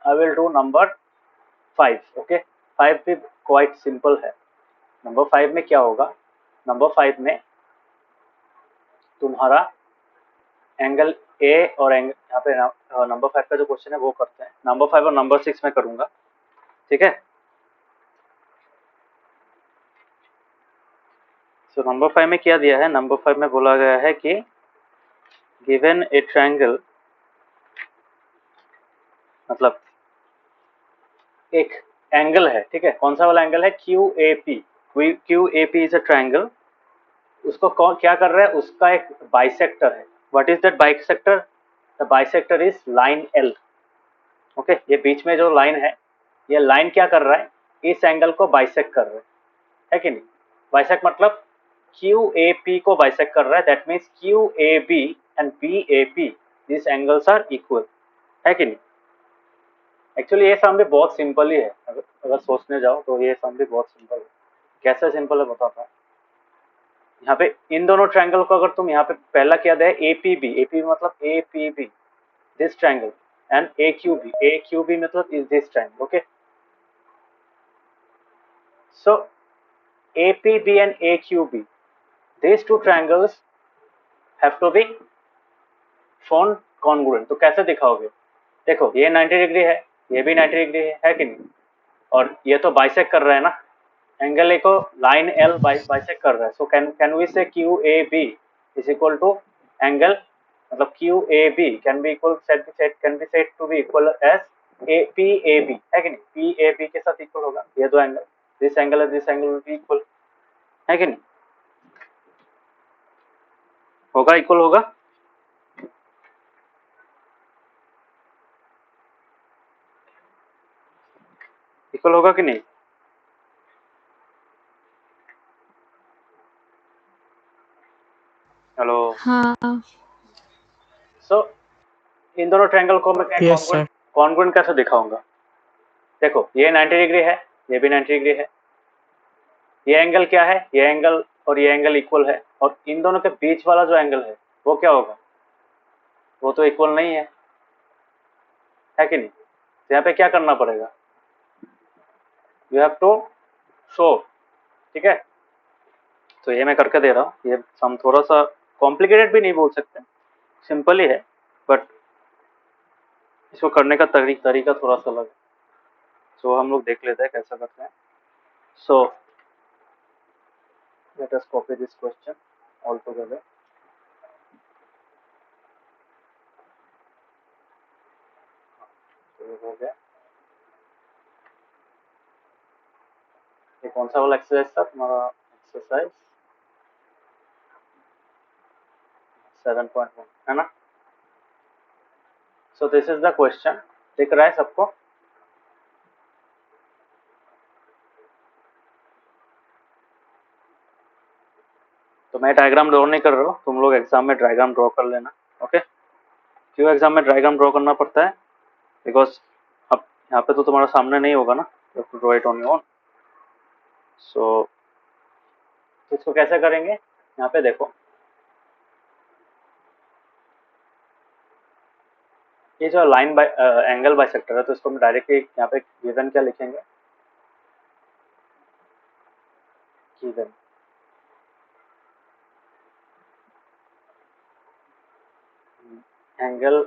I will do number 5. Okay, 5 भी quite simple है. Number 5 में क्या होगा? नंबर 5 में तुम्हारा एंगल ए और एंगल, यहाँ पे नंबर 5 का जो क्वेश्चन है वो करते हैं. नंबर 5 और नंबर 6 में करूंगा. ठीक है. सो नंबर 5 में क्या दिया है? नंबर 5 में बोला गया है कि गिवन ए ट्रायंगल, मतलब एक एंगल है. ठीक है, कौन सा वाला एंगल है? Q A P. Q A P is a triangle. उसको क्या कर रहा है? उसका एक बाइसेक्टर है. What is that bisector? The bisector is line L. Okay, ये बीच में जो लाइन है, ये लाइन क्या कर रहा है? इस एंगल को बाइसेक्ट कर रहा है कि नहीं? बाइसेक्ट मतलब क्यू ए पी को बाइसेक्ट कर रहा है. That means Q A B and B A P, this angles are equal, है कि नहीं? एक्चुअली ये सम भी बहुत सिंपल ही है. अगर सोचने जाओ तो ये सम भी बहुत सिंपल है. कैसे सिंपल है बताता हूँ. यहाँ पे इन दोनों ट्रायंगल को अगर तुम यहाँ पे पहला क्या दिया है? एपीबी. एपीबी मतलब APB, this triangle. And AQB. AQB मतलब is this triangle. Okay, so APB and AQB, these two triangles have to be shown congruent. तो कैसे दिखाओगे? देखो, ये 90 डिग्री है, ये भी 90 डिग्री है कि नहीं? और ये तो बाइसेक्ट कर रहा है ना. एंगल ए को लाइन एल बाइसेक्ट कर रहा है. So can we say Q A B is equal to angle, मतलब Q A B can be equal can be set to be equal as A P A B, है कि नहीं? P A B के साथ equal होगा ये दो angle. This angle है, this angle will be equal, है कि नहीं? होगा, इक्वल होगा. इक्वल होगा कि नहीं? हेलो. हाँ. सो इन दोनों ट्रायंगल को मैं यस सर. कॉन्ग्रुएंट कैसे दिखाऊंगा? देखो, ये 90 डिग्री है, ये भी 90 डिग्री है. ये एंगल क्या है? ये एंगल और ये एंगल इक्वल है. और इन दोनों के बीच वाला जो एंगल है वो क्या होगा? वो तो इक्वल नहीं है कि नहीं? तो यहाँ पे क्या करना पड़ेगा? You have to show. ठीक है, तो ये मैं करके दे रहा हूँ. ये हम थोड़ा सा कॉम्प्लिकेटेड भी नहीं बोल सकते, सिंपल ही है, बट इसको करने का तरीका थोड़ा सा अलग है. सो हम लोग देख लेते हैं कैसा करते हैं. सो let us copy this question all together. हो गया. ये कौन सा वाला एक्सरसाइज था तुम्हारा? एक्सरसाइज 7.1 है ना? सो दिस इज द क्वेश्चन. दिख रहा है सबको? तो मैं डायग्राम ड्रॉ नहीं कर रहा हूँ, तुम लोग एग्जाम में डायग्राम ड्रॉ कर लेना. ओके, क्यों एग्जाम में डायग्राम ड्रॉ करना पड़ता है? बिकॉज अब यहाँ पे तो तुम्हारा सामने नहीं होगा ना, draw it on your own. So इसको कैसे करेंगे? यहाँ पे देखो, ये जो लाइन बाय एंगल बाइसेक्टर है, तो इसको हम डायरेक्टली यहाँ पे गिवन क्या लिखेंगे? Given angle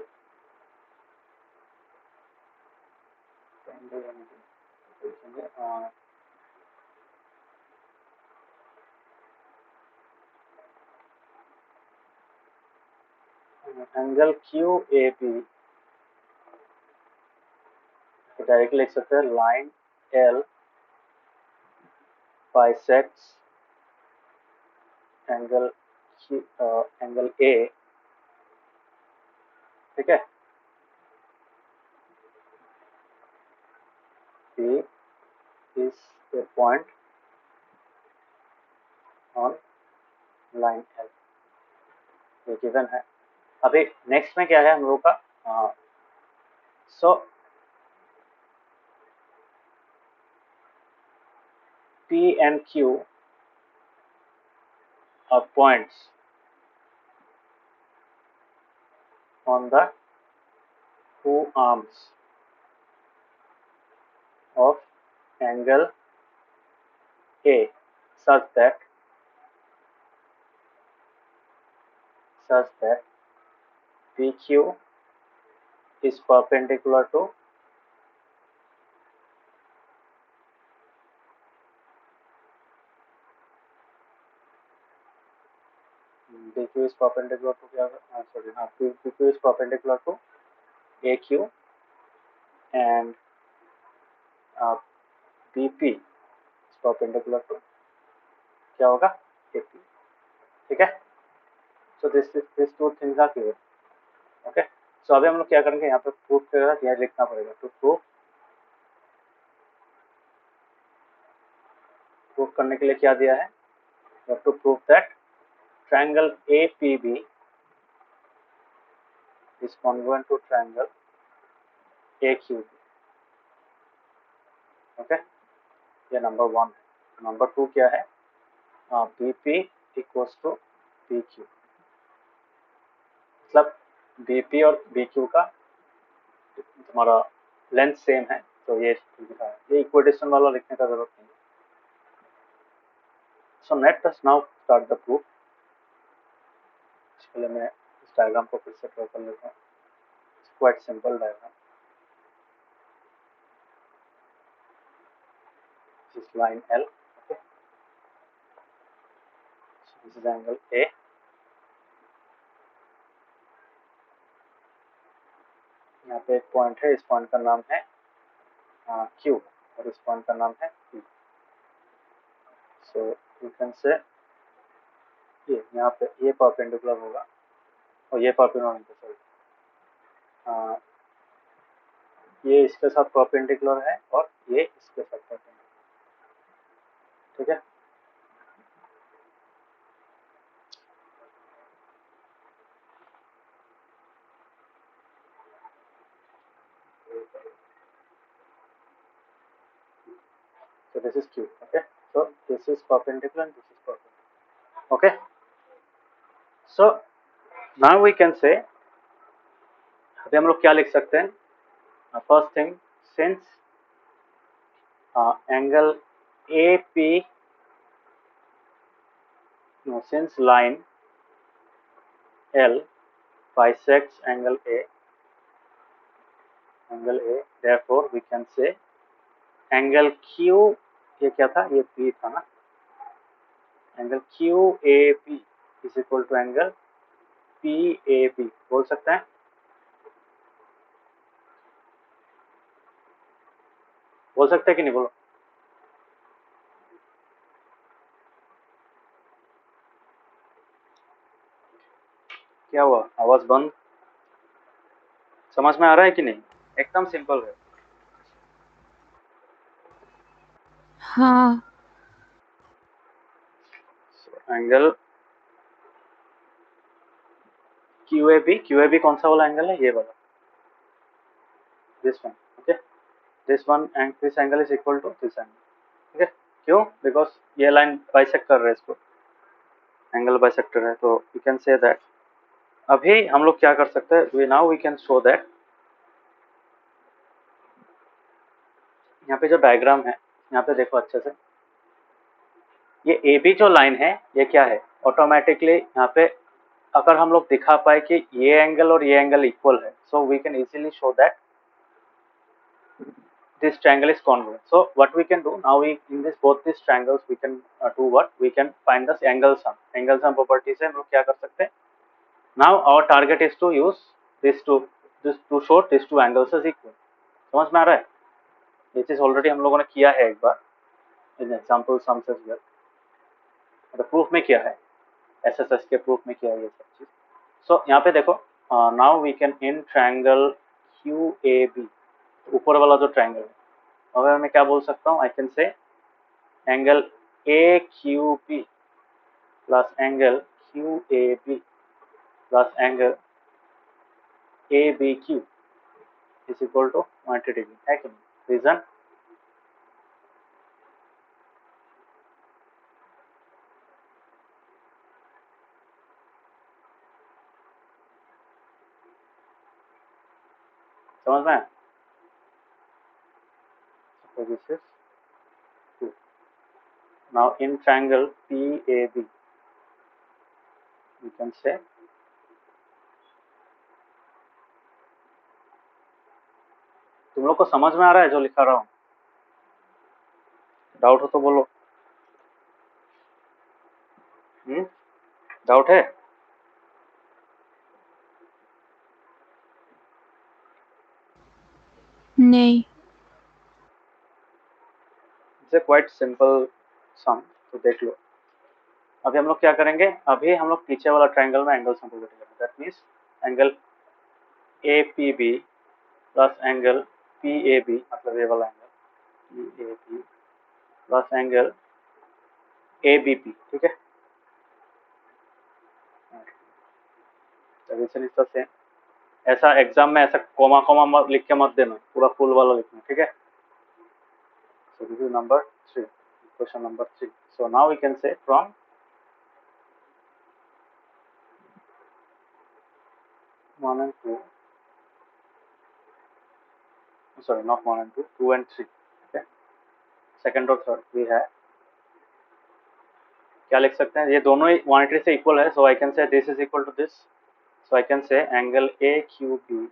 angle Q A B, directly लिख सकते हैं line L bisects angle angle A. ठीक है, B is a point on line L. ये गिवन है. अभी नेक्स्ट में क्या है हम लोग का? सो P and Q are points on the two arms of angle A such that PQ is perpendicular to PQ is perpendicular to PQ is perpendicular to AQ and BP is perpendicular to क्या होगा AP, ठीक है। So this two things are clear, okay. So अभी हम लोग क्या करेंगे, यहाँ पे प्रूफ यह लिखना पड़ेगा। तो प्रूफ करने के लिए क्या दिया है, to prove that triangle APB is congruent to triangle AQB, okay. ये नंबर 1 है। नंबर 2 क्या है, BP इक्वल्स टू PQ, मतलब BP और BQ का तुम्हारा लेंथ सेम है, तो ये लिखा है। ये इक्वेशन वाला लिखने का जरूरत नहीं है। So let us now start the proof. इसके लिए मैं इस डायग्राम को फिर से ड्रॉ कर लेता हूँ। It's quite simple diagram. This line L, okay. This is angle A, यहाँ पे एक पॉइंट है, इस पॉइंट का नाम है Q और इस पॉइंट का नाम है P। So you can say ये यहाँ पे ये परपेंडिकुलर होगा और ये परपेंडिकुलर सॉरी ये इसके साथ परपेंडिकुलर है और ये इसके साथ परपेंडिकुलर, ठीक है। So this is Q, okay. So this is perpendicular and this is perpendicular, okay. So now we can say, अभी हम लोग क्या लिख सकते हैं, first thing, since angle AP, no, since line L bisects angle A, therefore we can say angle Q, ये क्या था, ये P था ना, angle QAP is equal to angle PAP बोल सकते हैं। बोल सकते हैं कि नहीं, बोलो। क्या हुआ, आवाज बंद? समझ में आ रहा है कि नहीं? एकदम सिंपल है। हाँ। एंगल QAB कौन सा वाला एंगल है, ये वाला, this one, okay. This angle is equal to this angle, ठीक है। क्यों? बिकॉज ये लाइन बाइसेक्ट कर रहे हैं इसको, एंगल बाइसेक्टर है, तो यू कैन से दैट। अभी हम लोग क्या कर सकते हैं, now we can show that, यहाँ पे जो डायग्राम है, यहाँ पे देखो अच्छे से, ये AB जो लाइन है, ये क्या है, ऑटोमेटिकली यहाँ पे अगर हम लोग दिखा पाए कि ये एंगल और ये एंगल इक्वल है, so we can easily show that this triangle is congruent. So what we can do now, we in this both these triangles we can do what, we can find the angle sum property से हम लोग क्या कर सकते हैं। Now our target is to use this to show these two angles as equal। समझ में आ रहा है? ये चीज ऑलरेडी हम लोगों ने किया है एक बार इन एग्जांपल सम्स एज वेल, तो प्रूफ में किया है, एसएसएस के प्रूफ में किया है ये सब चीज। सो यहाँ पे देखो, now we can in triangle QAB, ऊपर वाला जो ट्रायंगल है, अगर मैं क्या बोल सकता हूँ, I can say angle AQB plus angle QAB plus angle ABQ is equal to 90 degree, है कि नहीं? रीजन, समझ में? So this is 2. Now in triangle PAB, we can say तुम लोग को समझ में आ रहा है जो लिखा रहा हूँ? डाउट हो तो बोलो। डाउट है? नहीं। इट्स क्वाइट सिंपल सम, तो देख लो। अभी हम लोग क्या करेंगे, अभी हम लोग पीछे वाला ट्रायंगल में एंगल सिंपलिफाई करेंगे। That means angle APB plus angle PAB, मतलब ये वाला angle PAB plus angle ABP, ठीक है। Reason is the same. ऐसा एग्जाम में ऐसा कोमा कोमा लिख के मत देना, पूरा फुल वाला लिखना, ठीक है। So this is number 3, question number 3। So now we can say from 1 and 2, sorry not 1 and 2, 2 and 3, okay। Second और थर्ड भी है। क्या लिख सकते हैं, ये दोनों ही 180 से इक्वल है, so I can say this is equal to this. So I can say angle AQB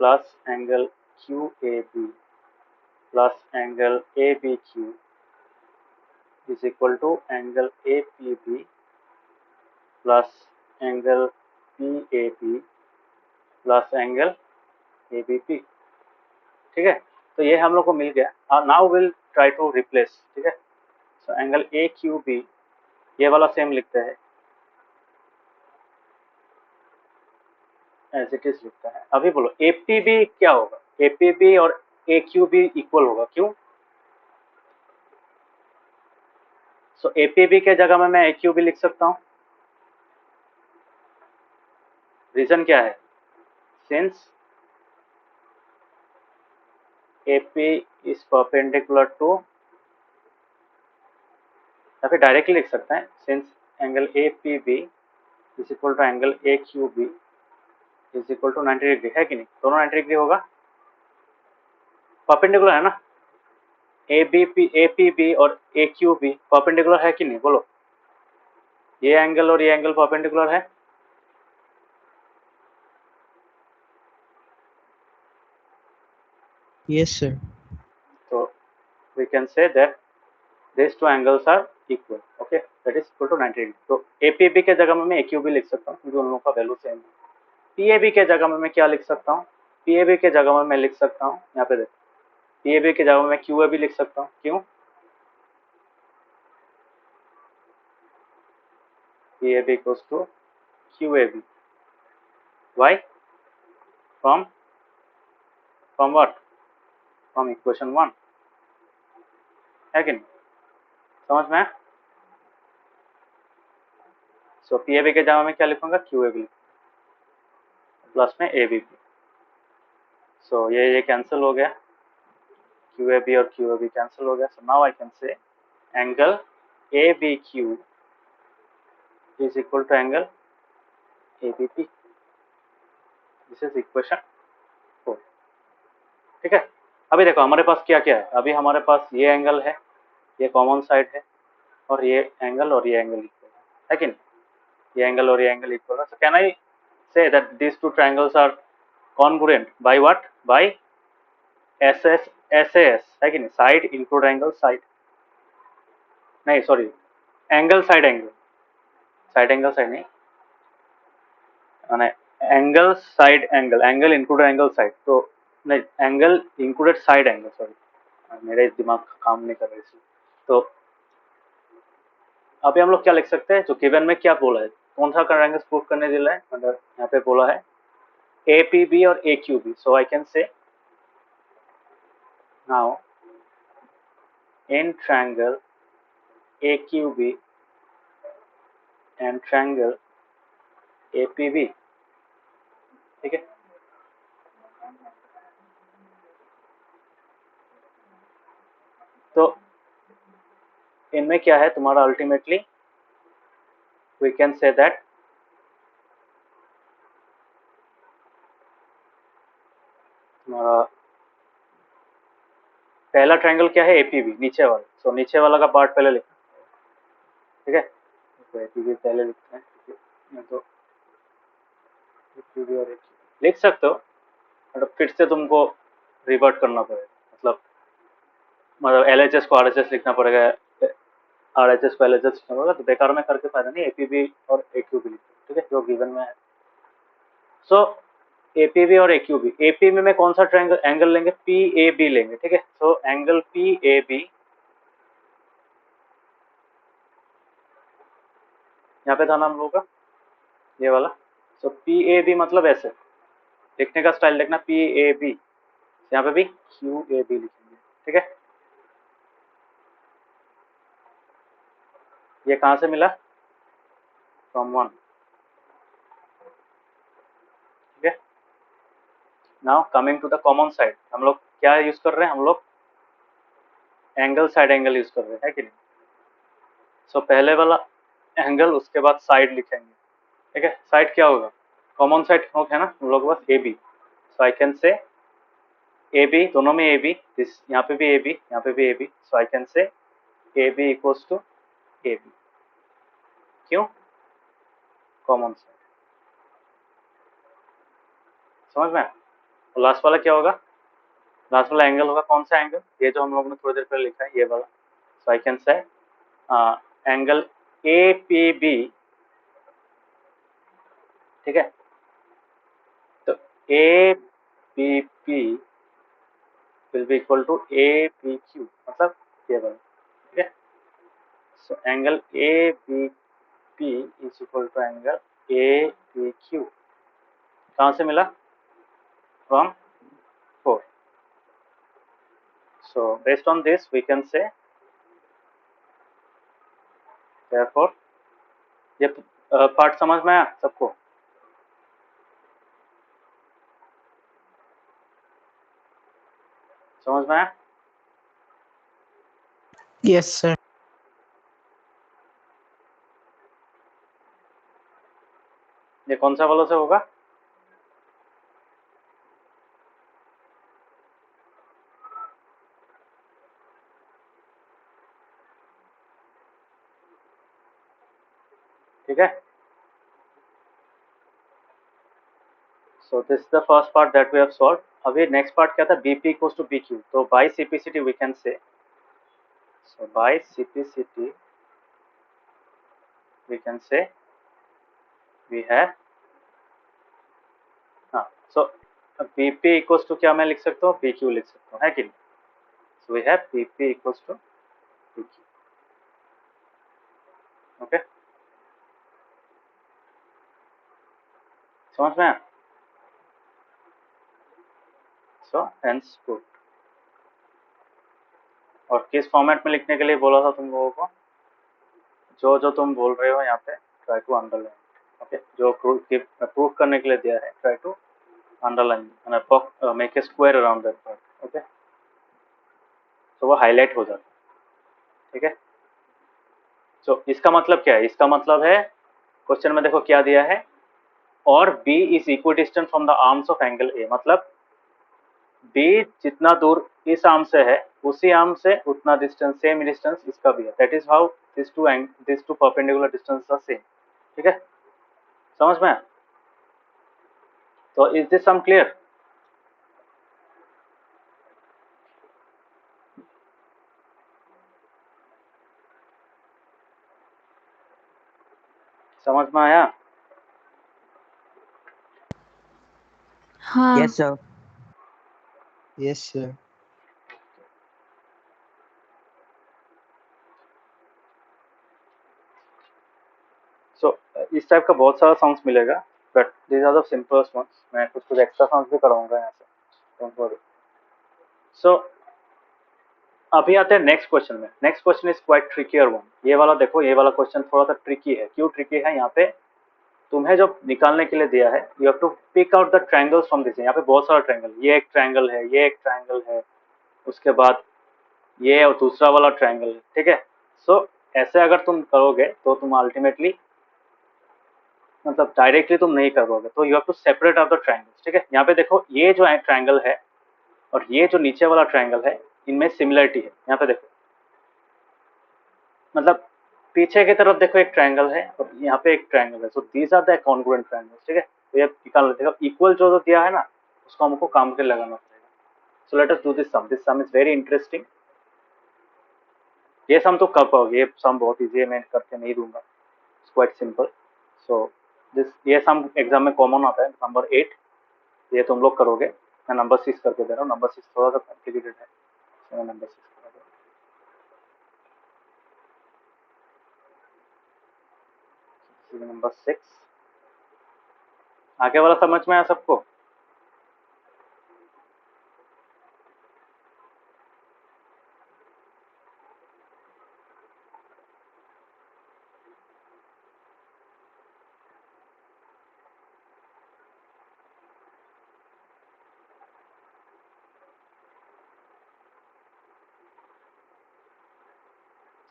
plus angle QAB plus angle ABQ is equal to angle APB plus angle PAB plus angle ABP, ठीक है। तो ये हम लोग को मिल गया। Now will try to replace, ठीक है। सो एंगल AQB ये वाला सेम लिखते हैं, एज इट इज लिखता है। अभी बोलो APB क्या होगा, APB और AQB इक्वल होगा, क्यों? सो APB के जगह में मैं AQB लिख सकता हूँ। रीजन क्या है, since AP is perpendicular to, या फिर डायरेक्टली लिख सकते हैं, since angle APB is equal to angle AQB is equal to 90 degree, है कि नहीं? दोनों 90 डिग्री होगा, परपेंडिकुलर है ना। APB और AQB परपेंडिकुलर है कि नहीं, बोलो। ये एंगल और ये एंगल परपेंडिकुलर है। Yes, sir. So we can say that these two angles are equal, okay, that is equal to 90 degree। तो APB के जगह में मैं AQB लिख सकता हूँ, क्योंकि उन लोगों का वैल्यू सेम है। PAB के जगह में मैं क्या लिख सकता हूँ, PAB के जगह में मैं लिख सकता हूँ, यहाँ पे देखो PAB के जगह में मैं QAB लिख सकता हूँ, क्यों? PAB equals to QAB, why? From what? From equation 1, है कि नहीं? समझ में? सो PAB के जगह में क्या लिखूंगा, QAB प्लस में ABP। सो ये कैंसिल हो गया, QAB और QAB कैंसिल हो गया। So now I can say angle ABQ is equal to angle ABP। This is equation 4, ठीक है। अभी देखो हमारे पास क्या क्या है, अभी हमारे पास ये एंगल है, ये कॉमन साइड है, और ये एंगल इक्वल है कि नहीं? ये एंगल और ये एंगल इक्वल है। सो कैन आई से that these two triangles are congruent by what? by SAS, है कि नहीं? साइड इंक्लूड एंगल साइड, नहीं sorry, angle side angle, side angle side नहीं, माने angle side angle, angle include angle side, तो नहीं, angle included side angle, sorry मेरे दिमाग काम नहीं कर रहा इसलिए। तो अभी हम लोग क्या लिख सकते हैं, जो गिवन में क्या बोला है, कौन सा ट्रायंगल प्रूव करने दिया है, मतलब यहाँ पे बोला है APB और AQB। So I can say now in triangle AQB and triangle APB, ठीक है। तो इनमें क्या है तुम्हारा, ultimately we can say that तुम्हारा पहला ट्रायंगल क्या है, एपीबी, नीचे वाला। सो नीचे वाला का पार्ट पहले लिखना, ठीक है। तो एपीबी पहले लिखते हैं, तो एपीबी और AQB लिख सकते हो, मतलब फिर से तुमको रिवर्ट करना पड़ेगा, मतलब LHS को RHS लिखना पड़ेगा, RHS को LHS लिखना पड़ेगा, तो बेकार में करके फायदा नहीं, एपीबी और AQB लिखो, ठीक है, जो गिवन में है। सो एपीबी और AQB, एपीबी में कौन सा ट्रायंगल एंगल लेंगे, PAB लेंगे, ठीक है। सो एंगल PAB, यहाँ पे था ना हम लोगों का ये वाला। सो PAB मतलब ऐसे लिखने का स्टाइल देखना, PAB, यहाँ पे भी QAB लिखेंगे, ठीक है। ये कहाँ से मिला, फ्रॉम 1, ठीक है। Now coming to the common side, हम लोग क्या यूज कर रहे हैं, हम लोग एंगल साइड एंगल यूज कर रहे हैं, है कि नहीं। सो पहले वाला एंगल, उसके बाद साइड लिखेंगे, ठीक है। साइड क्या होगा, कॉमन साइड है ना हम लोग के पास, AB। So I can say AB, दोनों में AB, यहाँ पे भी AB, यहाँ पे भी AB, so I can say AB equals to AB, क्यों, कॉमन साइड, समझ में। और लास्ट वाला क्या होगा, लास्ट वाला एंगल होगा कौन सा एंगल, ये जो हम लोग ने थोड़ी देर पहले लिखा है, ये वाला। So I can say angle APB, ठीक है। तो ABP will be equal to ABQ, मतलब ये वाला, ठीक है। So angle ABP is equal to angle ABQ, कहाँ से मिला, from 4। So based on this we can say, therefore, ये पार्ट समझ में आया सबको, समझ में आया। Yes, sir. ये कौन सा वालों से होगा, ठीक है। So this is the first part that we have solve. अभी नेक्स्ट पार्ट क्या था, BP इक्वल्स टू BQ, तो by CPCT we can say, so by CPCT we can say we have, हाँ, so BP इक्वल्स टू क्या मैं लिख सकता हूँ, BQ लिख सकता हूँ, है कि नहीं। so we have BP equals to BQ, okay, समझ में आया। So hence proof. और किस फॉर्मेट में लिखने के लिए बोला था तुम लोगों को, जो जो तुम बोल रहे हो यहाँ पे ट्राई टू अंडरलाइन, ओके, जो प्रूफ करने के लिए दिया है try to underline, make a square around that part, okay, तो वो हाईलाइट हो जाता है, ठीक है। सो इसका मतलब क्या है, इसका मतलब है क्वेश्चन में देखो क्या दिया है, और B is equidistant from the arms of angle A, मतलब B जितना दूर इस आर्म से है, उसी आर्म से उतना डिस्टेंस, सेम डिस्टेंस इसका भी है, that is how this two perpendicular distance are same, ठीक है, समझ में। तो इज दिस सम क्लियर, समझ में आया। हाँ। Yes, sir. Yes, sir. सो इस टाइप का बहुत सारा सॉन्ग्स मिलेगा, but these are the simplest ones, मैं कुछ कुछ एक्स्ट्रा सॉन्ग्स भी कराऊंगा यहाँ से, डोंट वरी। सो अभी आते हैं नेक्स्ट क्वेश्चन में। Next question is quite trickier one. ये वाला देखो, ये वाला क्वेश्चन थोड़ा सा ट्रिकी है। क्यों ट्रिकी है, यहाँ पे तुम्हें जो निकालने के लिए दिया है, you have to pick out the triangles from this. यहाँ पे बहुत सारा ट्रायंगल, ये एक ट्रायंगल है, ये एक ट्रायंगल है, उसके बाद ये और दूसरा वाला ट्रायंगल है, ठीक है। सो ऐसे अगर तुम करोगे तो तुम अल्टीमेटली, मतलब डायरेक्टली तुम नहीं कर पाओगे, तो you have to separate out the triangles, ठीक है। यहाँ पे देखो, ये जो ट्रायंगल है और ये जो नीचे वाला ट्रायंगल है, इनमें सिमिलरिटी है। यहाँ पे देखो, मतलब पीछे की तरफ देखो एक ट्रायंगल है और यहाँ पे एक ट्रायंगल है, so these are the congruent triangles, ठीक है। तो ये निकाल लेते हैं, इक्वल जो दिया है ना उसको हमको काम के लगाना पड़ेगा। सो let us do this some is very interesting. ये सम तो कर पाओगे, ये सम बहुत इजी है, मैं करके नहीं दूंगा, it's quite simple. So this ये सम एग्जाम में कॉमन आता है, नंबर 8, ये तुम लोग करोगे। मैं नंबर 6 करके दे रहा हूँ, नंबर 6 थोड़ा सा कॉम्प्लिकेटेड है, so मैं नंबर 6 कर रहा हूँ। नंबर 6 आगे वाला समझ में आया सबको?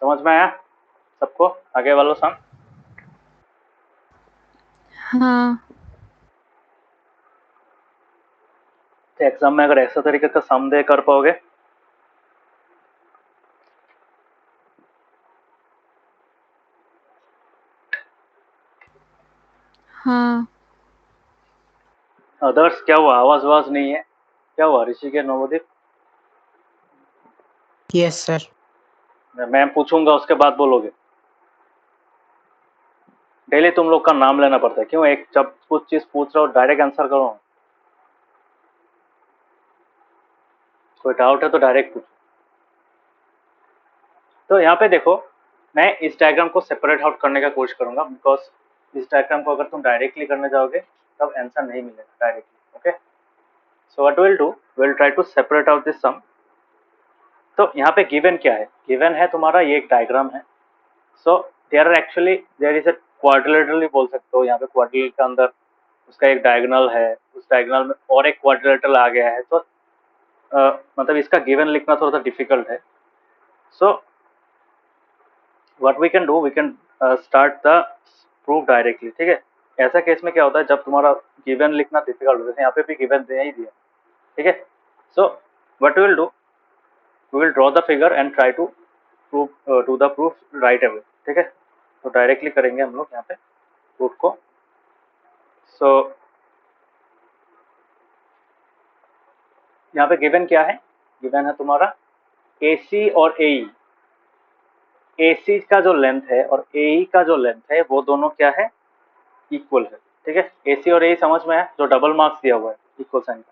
समझ में आया सबको आगे वाला सम? हाँ। तो एग्जाम में अगर ऐसा तरीके का सम दे कर पाओगे? हाँ। अदर्स क्या हुआ, आवाज आवाज नहीं है, क्या हुआ ऋषिकेश नवोदीप? Yes, sir. मैं पूछूंगा उसके बाद बोलोगे। डेली तुम लोग का नाम लेना पड़ता है, क्यों? एक जब कुछ चीज पूछ रहा हो डायरेक्ट आंसर करो, कोई डाउट है तो डायरेक्ट पूछो। तो यहाँ पे देखो, मैं इस डायग्राम को सेपरेट आउट करने का कोशिश करूंगा, बिकॉज इस डायग्राम को अगर तुम डायरेक्टली करने जाओगे तब आंसर नहीं मिलेगा directly. Okay, so what will do, will try to separate out this sum. तो यहाँ पे गिवन क्या है? गिवन है तुम्हारा ये एक डायग्राम है। So there are actually there is a quadrilateral बोल सकते हो, यहाँ पे क्वाड्रिलेटरल के अंदर उसका एक डायगोनल है, उस डायगोनल में और एक क्वाड्रिलेटरल आ गया है, तो मतलब इसका गिवन लिखना थोड़ा सा डिफिकल्ट है। So what we can do, we can start the proof directly, ठीक है। ऐसा केस में क्या होता है, जब तुम्हारा गिवन लिखना डिफिकल्ट होता है, यहाँ पे भी गिवन दे ही दिया, ठीक है। So what will do, we will draw the figure and try to prove do the proof right away, ठीक है। तो डायरेक्टली करेंगे हम लोग यहाँ पे प्रूफ को। सो यहाँ पे गिवन क्या है? गिवन है तुम्हारा AC और AE। AC का जो लेंथ है और AE का जो लेंथ है वो दोनों क्या है? इक्वल है, ठीक है। AC और AE समझ में है, जो डबल मार्क्स दिया हुआ है इक्वल साइन का,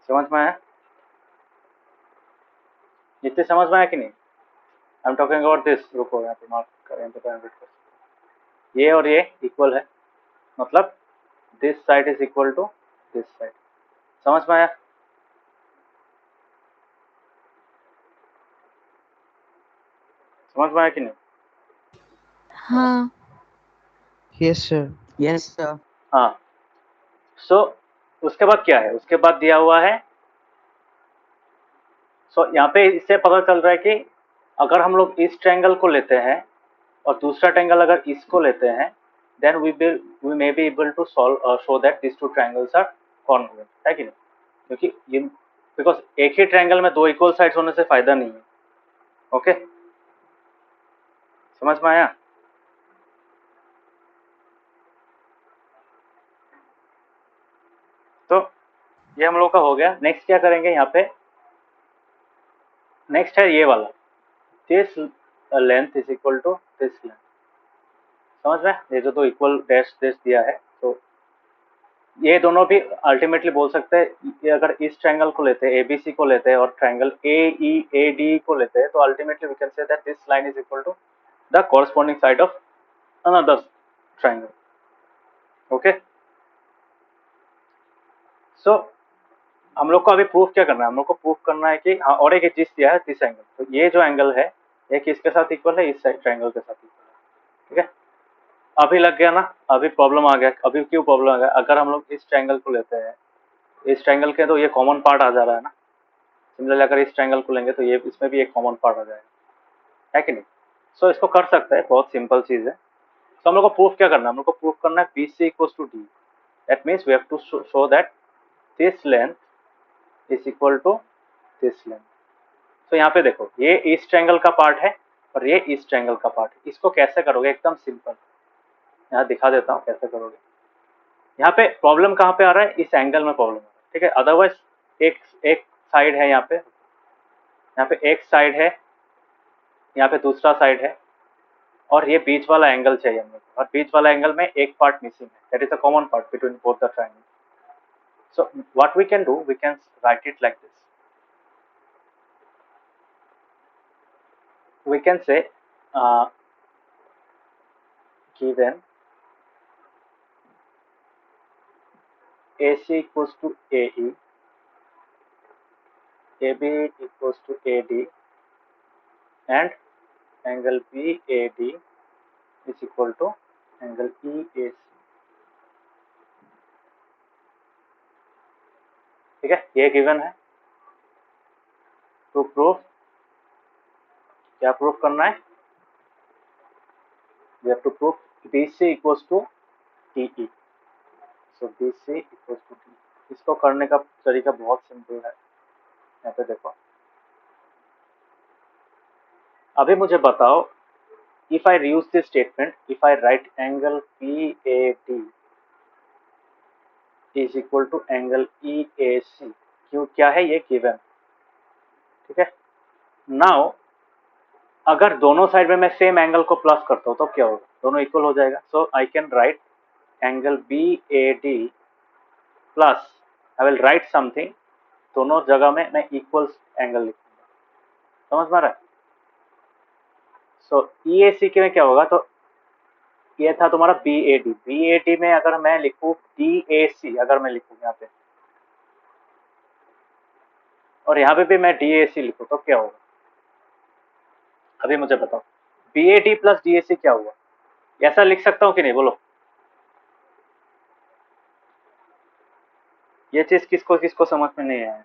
समझ में आया? जितने समझ में आया कि नहीं? I am talking about this, रुको यहाँ पे मार्क करें तो ये और ये इक्वल है, मतलब this side is equal to this side, समझ में आया? समझ में आया कि नहीं? हाँ। Yes, sir. Yes, sir. हाँ। सो उसके बाद क्या है? उसके बाद दिया हुआ है, यहाँ पे इससे पता चल रहा है कि अगर हम लोग इस ट्रायंगल को लेते हैं और दूसरा ट्रायंगल अगर इसको लेते हैं, then we may be able to solve show that this two triangles are congruent, है कि नहीं? क्योंकि ये बिकॉज एक ही ट्रायंगल में दो इक्वल साइड्स होने से फायदा नहीं है। ओके, समझ में आया? तो ये हम लोग का हो गया। नेक्स्ट क्या करेंगे यहाँ पे? नेक्स्ट है ये वाला, this length is equal to this length, समझ में? ये जो तो इक्वल डैश डैश दिया है, तो ये दोनों भी अल्टीमेटली बोल सकते हैं, ये अगर इस ट्रायंगल को लेते हैं, ABC को लेते हैं और ट्रायंगल AEAD को लेते हैं, तो ultimately we can say that this line is equal to the corresponding side of another triangle. Okay, so हम लोग को अभी प्रूफ क्या करना है? हम लोग को प्रूफ करना है कि हाँ, और एक चीज दिया है दिस एंगल, तो ये जो एंगल है ये किसके साथ इक्वल है? इस ट्रायंगल के साथ इक्वल है, ठीक है। अभी लग गया ना? अभी प्रॉब्लम आ गया। अभी क्यों प्रॉब्लम आ गया? अगर हम लोग इस ट्रायंगल को लेते हैं, इस ट्रायंगल के तो ये कॉमन पार्ट आ जा रहा है ना। सिमिलरली अगर इस ट्रायंगल को लेंगे तो ये इसमें भी एक कॉमन पार्ट आ जाएगा, है कि नहीं? सो इसको कर सकते हैं, बहुत सिंपल चीज है। तो हम लोग को प्रूफ क्या करना है? हम लोग को प्रूफ करना है BC equals to D। That means we have to show that this length is equal to this length. तो यहाँ पे देखो, ये इस ट्रायंगल का पार्ट है और ये इस ट्रायंगल का पार्ट है। इसको कैसे करोगे? एकदम सिंपल, यहाँ दिखा देता हूँ कैसे करोगे। यहाँ पे प्रॉब्लम कहाँ पे आ रहा है? इस एंगल में प्रॉब्लम आ रहा है, ठीक है। अदरवाइज एक एक साइड है, यहाँ पे एक साइड है, यहाँ पे दूसरा साइड है, और ये बीच वाला एंगल चाहिए हमें, और बीच वाला एंगल में एक पार्ट मिसिंग है, that is a common part between both the triangle. So what we can do, we can write it like this. We can say given AC equals to AE, AB equals to AD, and angle BAD is equal to angle EAC, ठीक है। ये given है। तो proof, क्या proof करना है? we have to prove BC equals to DE। so BC equals to DE। इसको करने का तरीका बहुत सिंपल है। यहाँ पे देखो, अभी मुझे बताओ, if I use this statement, if I write angle BAD is equal to angle EAC, क्यों क्या है? ये गिवन, ठीक है। नाउ अगर दोनों साइड में मैं सेम एंगल को प्लस करता हूँ तो क्या होगा? दोनों इक्वल हो जाएगा। So I can write angle BAD plus, I will write something, दोनों जगह में मैं इक्वल एंगल लिखूंगा। समझ में आ रहा है? सो EAC के में क्या होगा? तो ये था तुम्हारा BAD में अगर मैं लिखूँ DAC, अगर मैं लिखूँ यहाँ पे, और यहाँ पे भी मैं DAC लिखूँ तो क्या होगा? अभी मुझे बताओ, BAD प्लस DAC क्या हुआ? ऐसा लिख सकता हूँ कि नहीं? बोलो, ये चीज किसको किसको समझ में नहीं आया?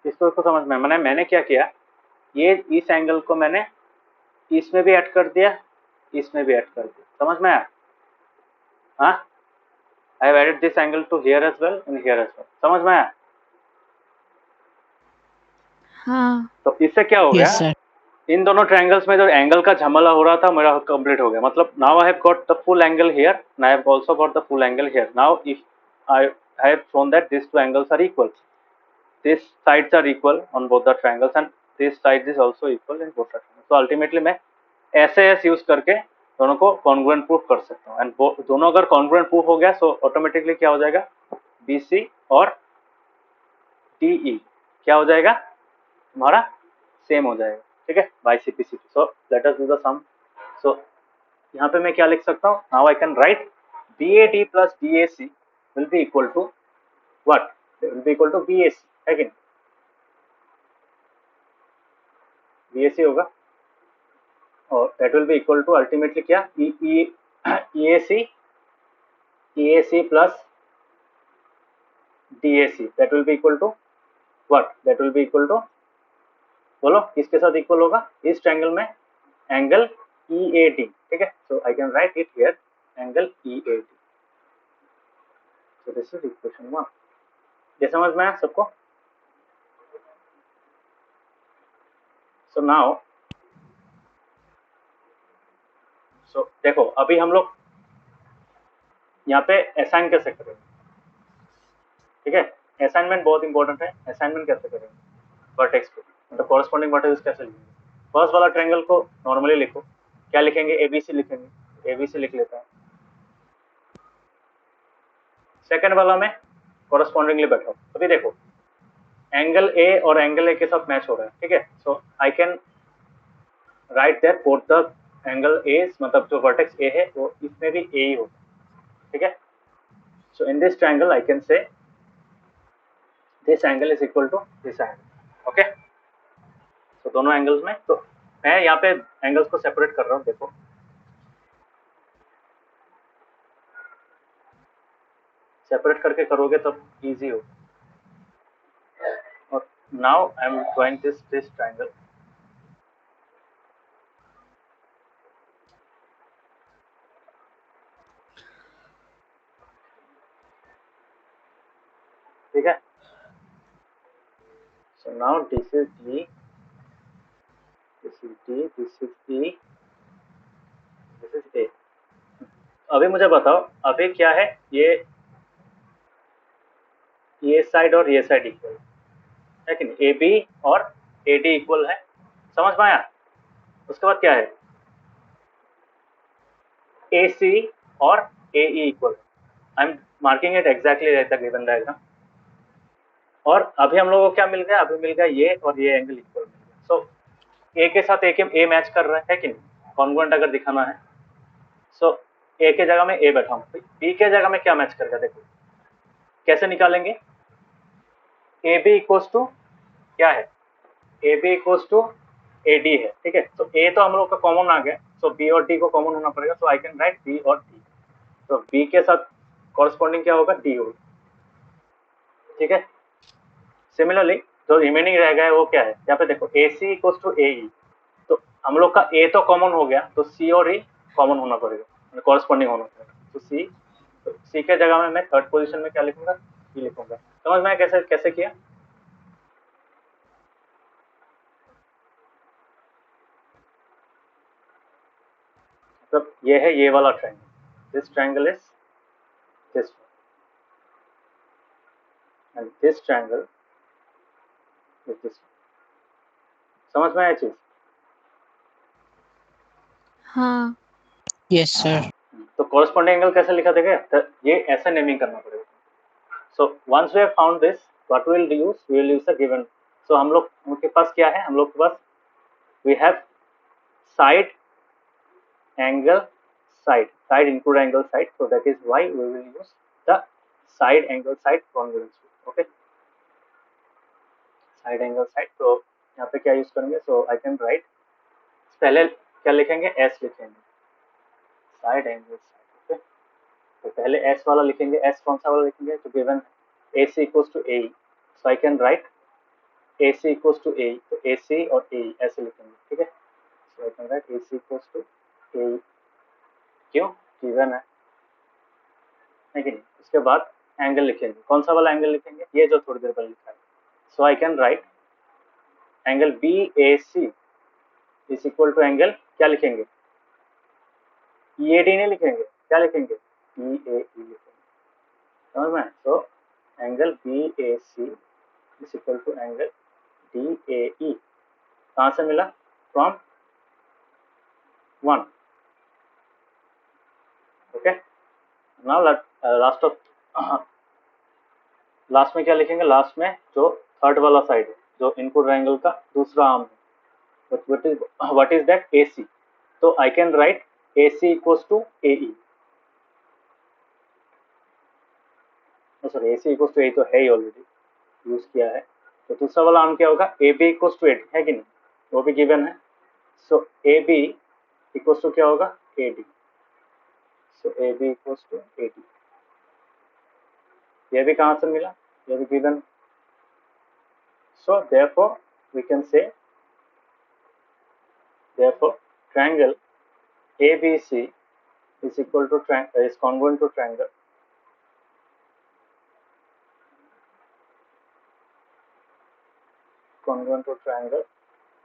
किसको किसको समझ में? मैंने क्या किया, ये इस एंगल को मैंने इसमें भी ऐड कर दिया, इसमें भी ऐड कर दिया। समझ में आया? हाँ, I have added this angle to here as well and here as well. समझ में आया? हाँ। तो इससे क्या हो Yes, गया? sir. इन दोनों ट्रायंगल्स में जो एंगल का झमेला हो रहा था मेरा कंप्लीट हो गया। मतलब now I have got the full angle here and I have also got the full angle here. Now if I have shown that this two angles are equal, this sides are equal on both the triangles and this side is also equal in both the triangles. तो ultimately मैं SAS use करके दोनों को congruent proof कर सकता हूँ। And दोनों अगर कॉन्ग्रुएंट प्रूफ हो गया सो ऑटोमेटिकली क्या हो जाएगा? BC और DE क्या हो जाएगा तुम्हारा? सेम हो जाएगा, ठीक है, by CP। So let us do the sum. So यहाँ पे मैं क्या लिख सकता हूँ? Now I can write BAD plus DAC will be equal to what? Will be equal to BAC, है कि नहीं? BAC होगा, और that will be equal to ultimately क्या? EAC plus DAC, that will be equal to what? That will be equal to, बोलो किसके साथ equal होगा? इस ट्रायंगल में एंगल EAD, ठीक है। So I can write it here angle EAD। So this is equation 1। ये समझ में आया सबको? सो नाउ, सो देखो अभी हम लोग यहाँ पे असाइन कैसे करेंगे, ठीक है। असाइनमेंट बहुत इंपॉर्टेंट है। असाइनमेंट कैसे करेंगे? वर्टेक्स को मतलब कॉरेस्पॉन्डिंग वर्टेक्स कैसे लिखेंगे? फर्स्ट वाला ट्रायंगल को नॉर्मली लिखो, क्या लिखेंगे? ABC लिखेंगे, ABC लिख लेता है। सेकंड वाला में कॉरेस्पॉन्डिंगली बैठो। अभी देखो एंगल A और एंगल A के साथ मैच हो रहा है, ठीक है। So I can write that both the angle A, मतलब जो वर्टेक्स A है वो इसमें भी A ही होता है, ठीक है। So in this triangle I can say this angle is equal to this angle, okay. तो दोनों एंगल्स में, तो मैं यहाँ पे एंगल्स को सेपरेट कर रहा हूँ। देखो सेपरेट करके करोगे तब इजी हो। और now I am drawing this triangle. now this is D, this is D, this is E, this is A. अभी मुझे बताओ अभी क्या है, ये साइड और ये साइड इक्वल है कि नहीं, ए बी और ए डी इक्वल है, समझ में आया? उसके बाद क्या है, ए सी और A E equal, I am marking it exactly like the given diagram. और अभी हम लोगों को क्या मिल गया, अभी मिल गया ये और ये एंगल इक्वल मिल गया। सो ए के साथ ए मैच कर रहा है कि नहीं, कॉन्ग्रुएंट अगर दिखाना है। सो ए के जगह में ए बैठाऊं, बी के जगह में क्या मैच करेगा, देखो कैसे निकालेंगे। ए बी इक्वल्स टू क्या है, A B equals to A D है, ठीक है। तो ए तो हम लोग का कॉमन आ गया, सो बी और डी को कॉमन होना पड़ेगा, सो आई कैन राइट बी और डी। तो बी के साथ कॉरस्पॉन्डिंग क्या होगा, डी होगा, ठीक है। सिमिलरली जो रिमेनिंग रह गया है वो क्या है, यहाँ पे देखो ए सी इक्वल्स टू ए ई, तो हम लोग का ए तो कॉमन हो गया, तो सी और ई कॉमन होना पड़ेगा, कॉरस्पॉन्डिंग होना पड़ेगा। तो सी के जगह में मैं थर्ड पोजीशन में क्या लिखूंगा, ई लिखूंगा। समझ में कैसे कैसे किया। मतलब ये है ये वाला triangle, this triangle is this and this triangle is this. समझ में आया चीज। हाँ। Yes, sir. तो कॉरस्पॉन्डिंग एंगल कैसे लिखा देगा, तो ये ऐसे नेमिंग करना पड़ेगा। So once we have found this, what we will use, we will use the given. सो हम लोग के पास क्या है, हम लोग के पास we have side angle side include angle side, so that is why we will use the side angle side congruence rule। okay, side angle side, तो यहाँ पे क्या यूज करेंगे, so I can write, पहले क्या लिखेंगे, s लिखेंगे, side angle side। okay, तो पहले s वाला लिखेंगे, s कौन सा वाला लिखेंगे, तो given AC equals to AE, so I can write AC equals to AE, तो AC और AE ऐसे लिखेंगे, ठीक है। so I can write AC equals to AE, क्यों, गिवन है कि नहीं। उसके बाद एंगल लिखेंगे, कौन सा वाला एंगल लिखेंगे, ये जो थोड़ी देर पहले लिखा है। So I can write angle B A C is equal to angle, क्या लिखेंगे, ई ए डी नहीं लिखेंगे, क्या लिखेंगे, ई ए ई लिखेंगे, समझ में। So angle B A C is equal to angle D A E, कहाँ से मिला, फ्रॉम 1। ओके, नाउ लास्ट में क्या लिखेंगे, लास्ट में जो थर्ड वाला साइड है, जो इनपुट ट्रायंगल का दूसरा आर्म है, what is that, AC। तो I can write AC equals to AE, sorry AC equals to AE तो है ही, ऑलरेडी यूज किया है। तो दूसरा वाला आर्म क्या होगा, AB equals to AD है कि नहीं, वो भी गिवन है। सो AB equals to क्या होगा, AD, so AB equals to AD, ये भी कहाँ से मिला, ये भी given. So therefore we can say, therefore triangle ABC is equal to is congruent to triangle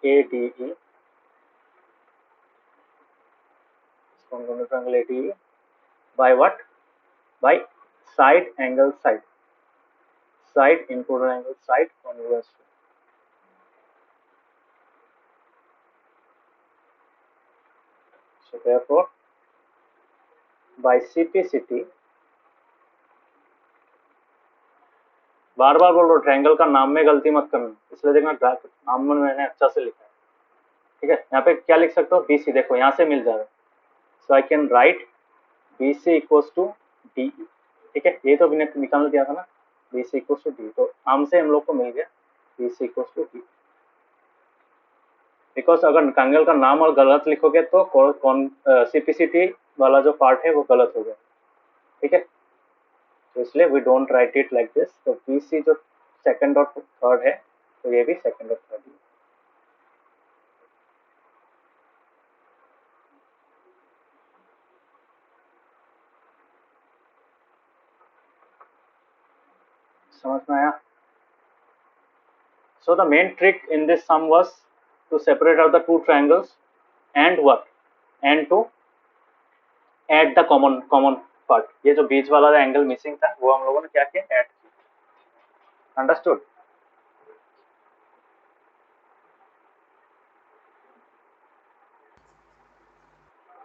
ADE, is congruent to triangle ADE by what, by side angle side, side input angle side congruence। so therefore by CPCT, बार बार बोल रहा हूँ triangle का नाम में गलती मत करना, इसलिए देखना नाम में मैंने अच्छा से लिखा है, ठीक है। यहाँ पे क्या लिख सकते हो, BC, देखो यहाँ से मिल जाएगा। So I can write BC equals to DE, ठीक है, ये तो निकाल दिया था ना, BC इक्वल्स टू D, तो आम से हम लोग को मिल गया BC equals to D। Because अगर ट्रायंगल का नाम और गलत लिखोगे तो कौन CPCT वाला जो पार्ट है वो गलत हो गया, ठीक है। तो इसलिए we don't write it like this. तो BC जो सेकंड और थर्ड है, तो ये भी सेकंड और थर्ड है। समझ में आया। So the main trick in this sum was to separate out the two triangles and what, and to add the common part. ये जो बीच वाला एंगल मिसिंग था वो हम लोगों ने क्या किया, ऐड किया. अंडरस्टूड?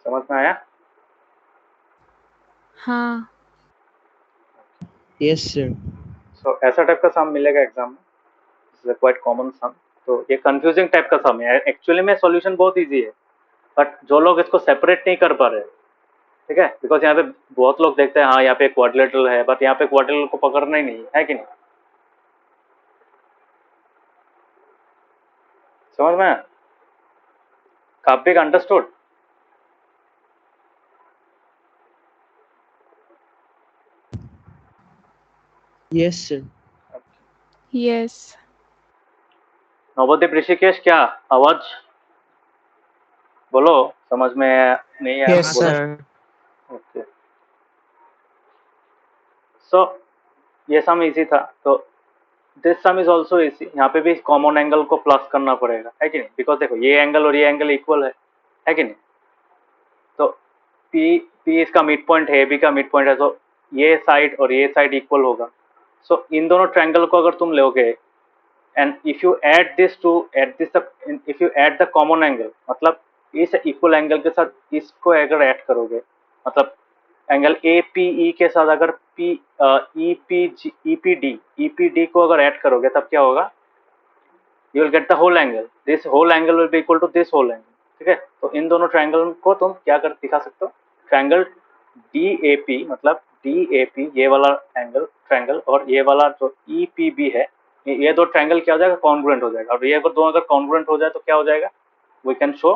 समझ में आया? हाँ. Yes, sir. So ऐसा टाइप का सम मिलेगा एग्जाम में. This is a quite common sum. तो ये कंफ्यूजिंग टाइप का सम है. एक्चुअली में सॉल्यूशन बहुत इजी है, बट जो लोग इसको सेपरेट नहीं कर पा रहे, ठीक है, बिकॉज यहाँ पे बहुत लोग देखते हैं हाँ यहाँ पे क्वाड्रिलेटरल है, बट यहाँ पे क्वाड्रिलेटरल को पकड़ना ही नहीं है कि नहीं. समझ में? काफी understood? Yes, sir. Yes. Navdeep Rishikesh, क्या आवाज बोलो, समझ में नहीं आया? Yes, sir. ओके. सो ये सम इजी था. तो this some is also easy. यहाँ पे भी कॉमन एंगल को प्लस करना पड़ेगा, है कि नहीं? बिकॉज देखो ये एंगल और ये एंगल इक्वल है कि नहीं? तो पी इसका मिड पॉइंट है, बी का मिड पॉइंट है, तो ये साइड और ये साइड इक्वल होगा. सो इन दोनों ट्रायंगल को अगर तुम लोगे and if you add this if you add the common angle, मतलब इस इक्वल एंगल के साथ इसको अगर ऐड करोगे, मतलब एंगल ए पी ई के साथ अगर पी ई पी डी को अगर ऐड करोगे तब क्या होगा? You will get the whole angle. This whole angle will be equal to this whole angle. ठीक है? तो इन दोनों ट्रायंगल को तुम क्या कर दिखा सकते हो? ट्रायंगल डी ए पी, मतलब डी ए पी ये वाला एंगल ट्रायंगल और ये वाला जो ई पी बी है, ये दो ट्रायंगल क्या हो जाएगा? कॉन्ग्रुएंट हो जाएगा. और ये दो अगर कॉन्ग्रुएंट हो जाए तो क्या हो जाएगा? We can show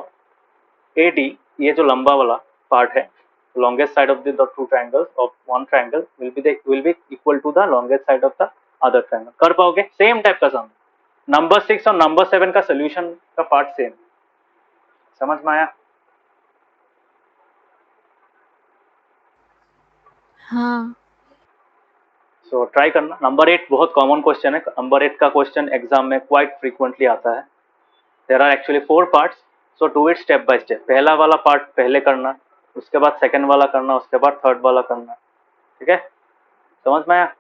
A D, ये जो लंबा वाला पार्ट है, longest side of the two triangles of one triangle will be equal to the longest side of the other triangle. कर पाओगे? सेम टाइप का सम. नंबर 6 और नंबर 7 का सोल्यूशन का पार्ट सेम. समझ में आया? हाँ. सो ट्राई करना. नंबर 8 बहुत कॉमन क्वेश्चन है. नंबर 8 का क्वेश्चन एग्जाम में क्वाइट फ्रीक्वेंटली आता है. There are actually 4 parts, so do it step by step. पहला वाला पार्ट पहले करना, उसके बाद सेकंड वाला करना, उसके बाद थर्ड वाला करना. ठीक है? समझ में आया?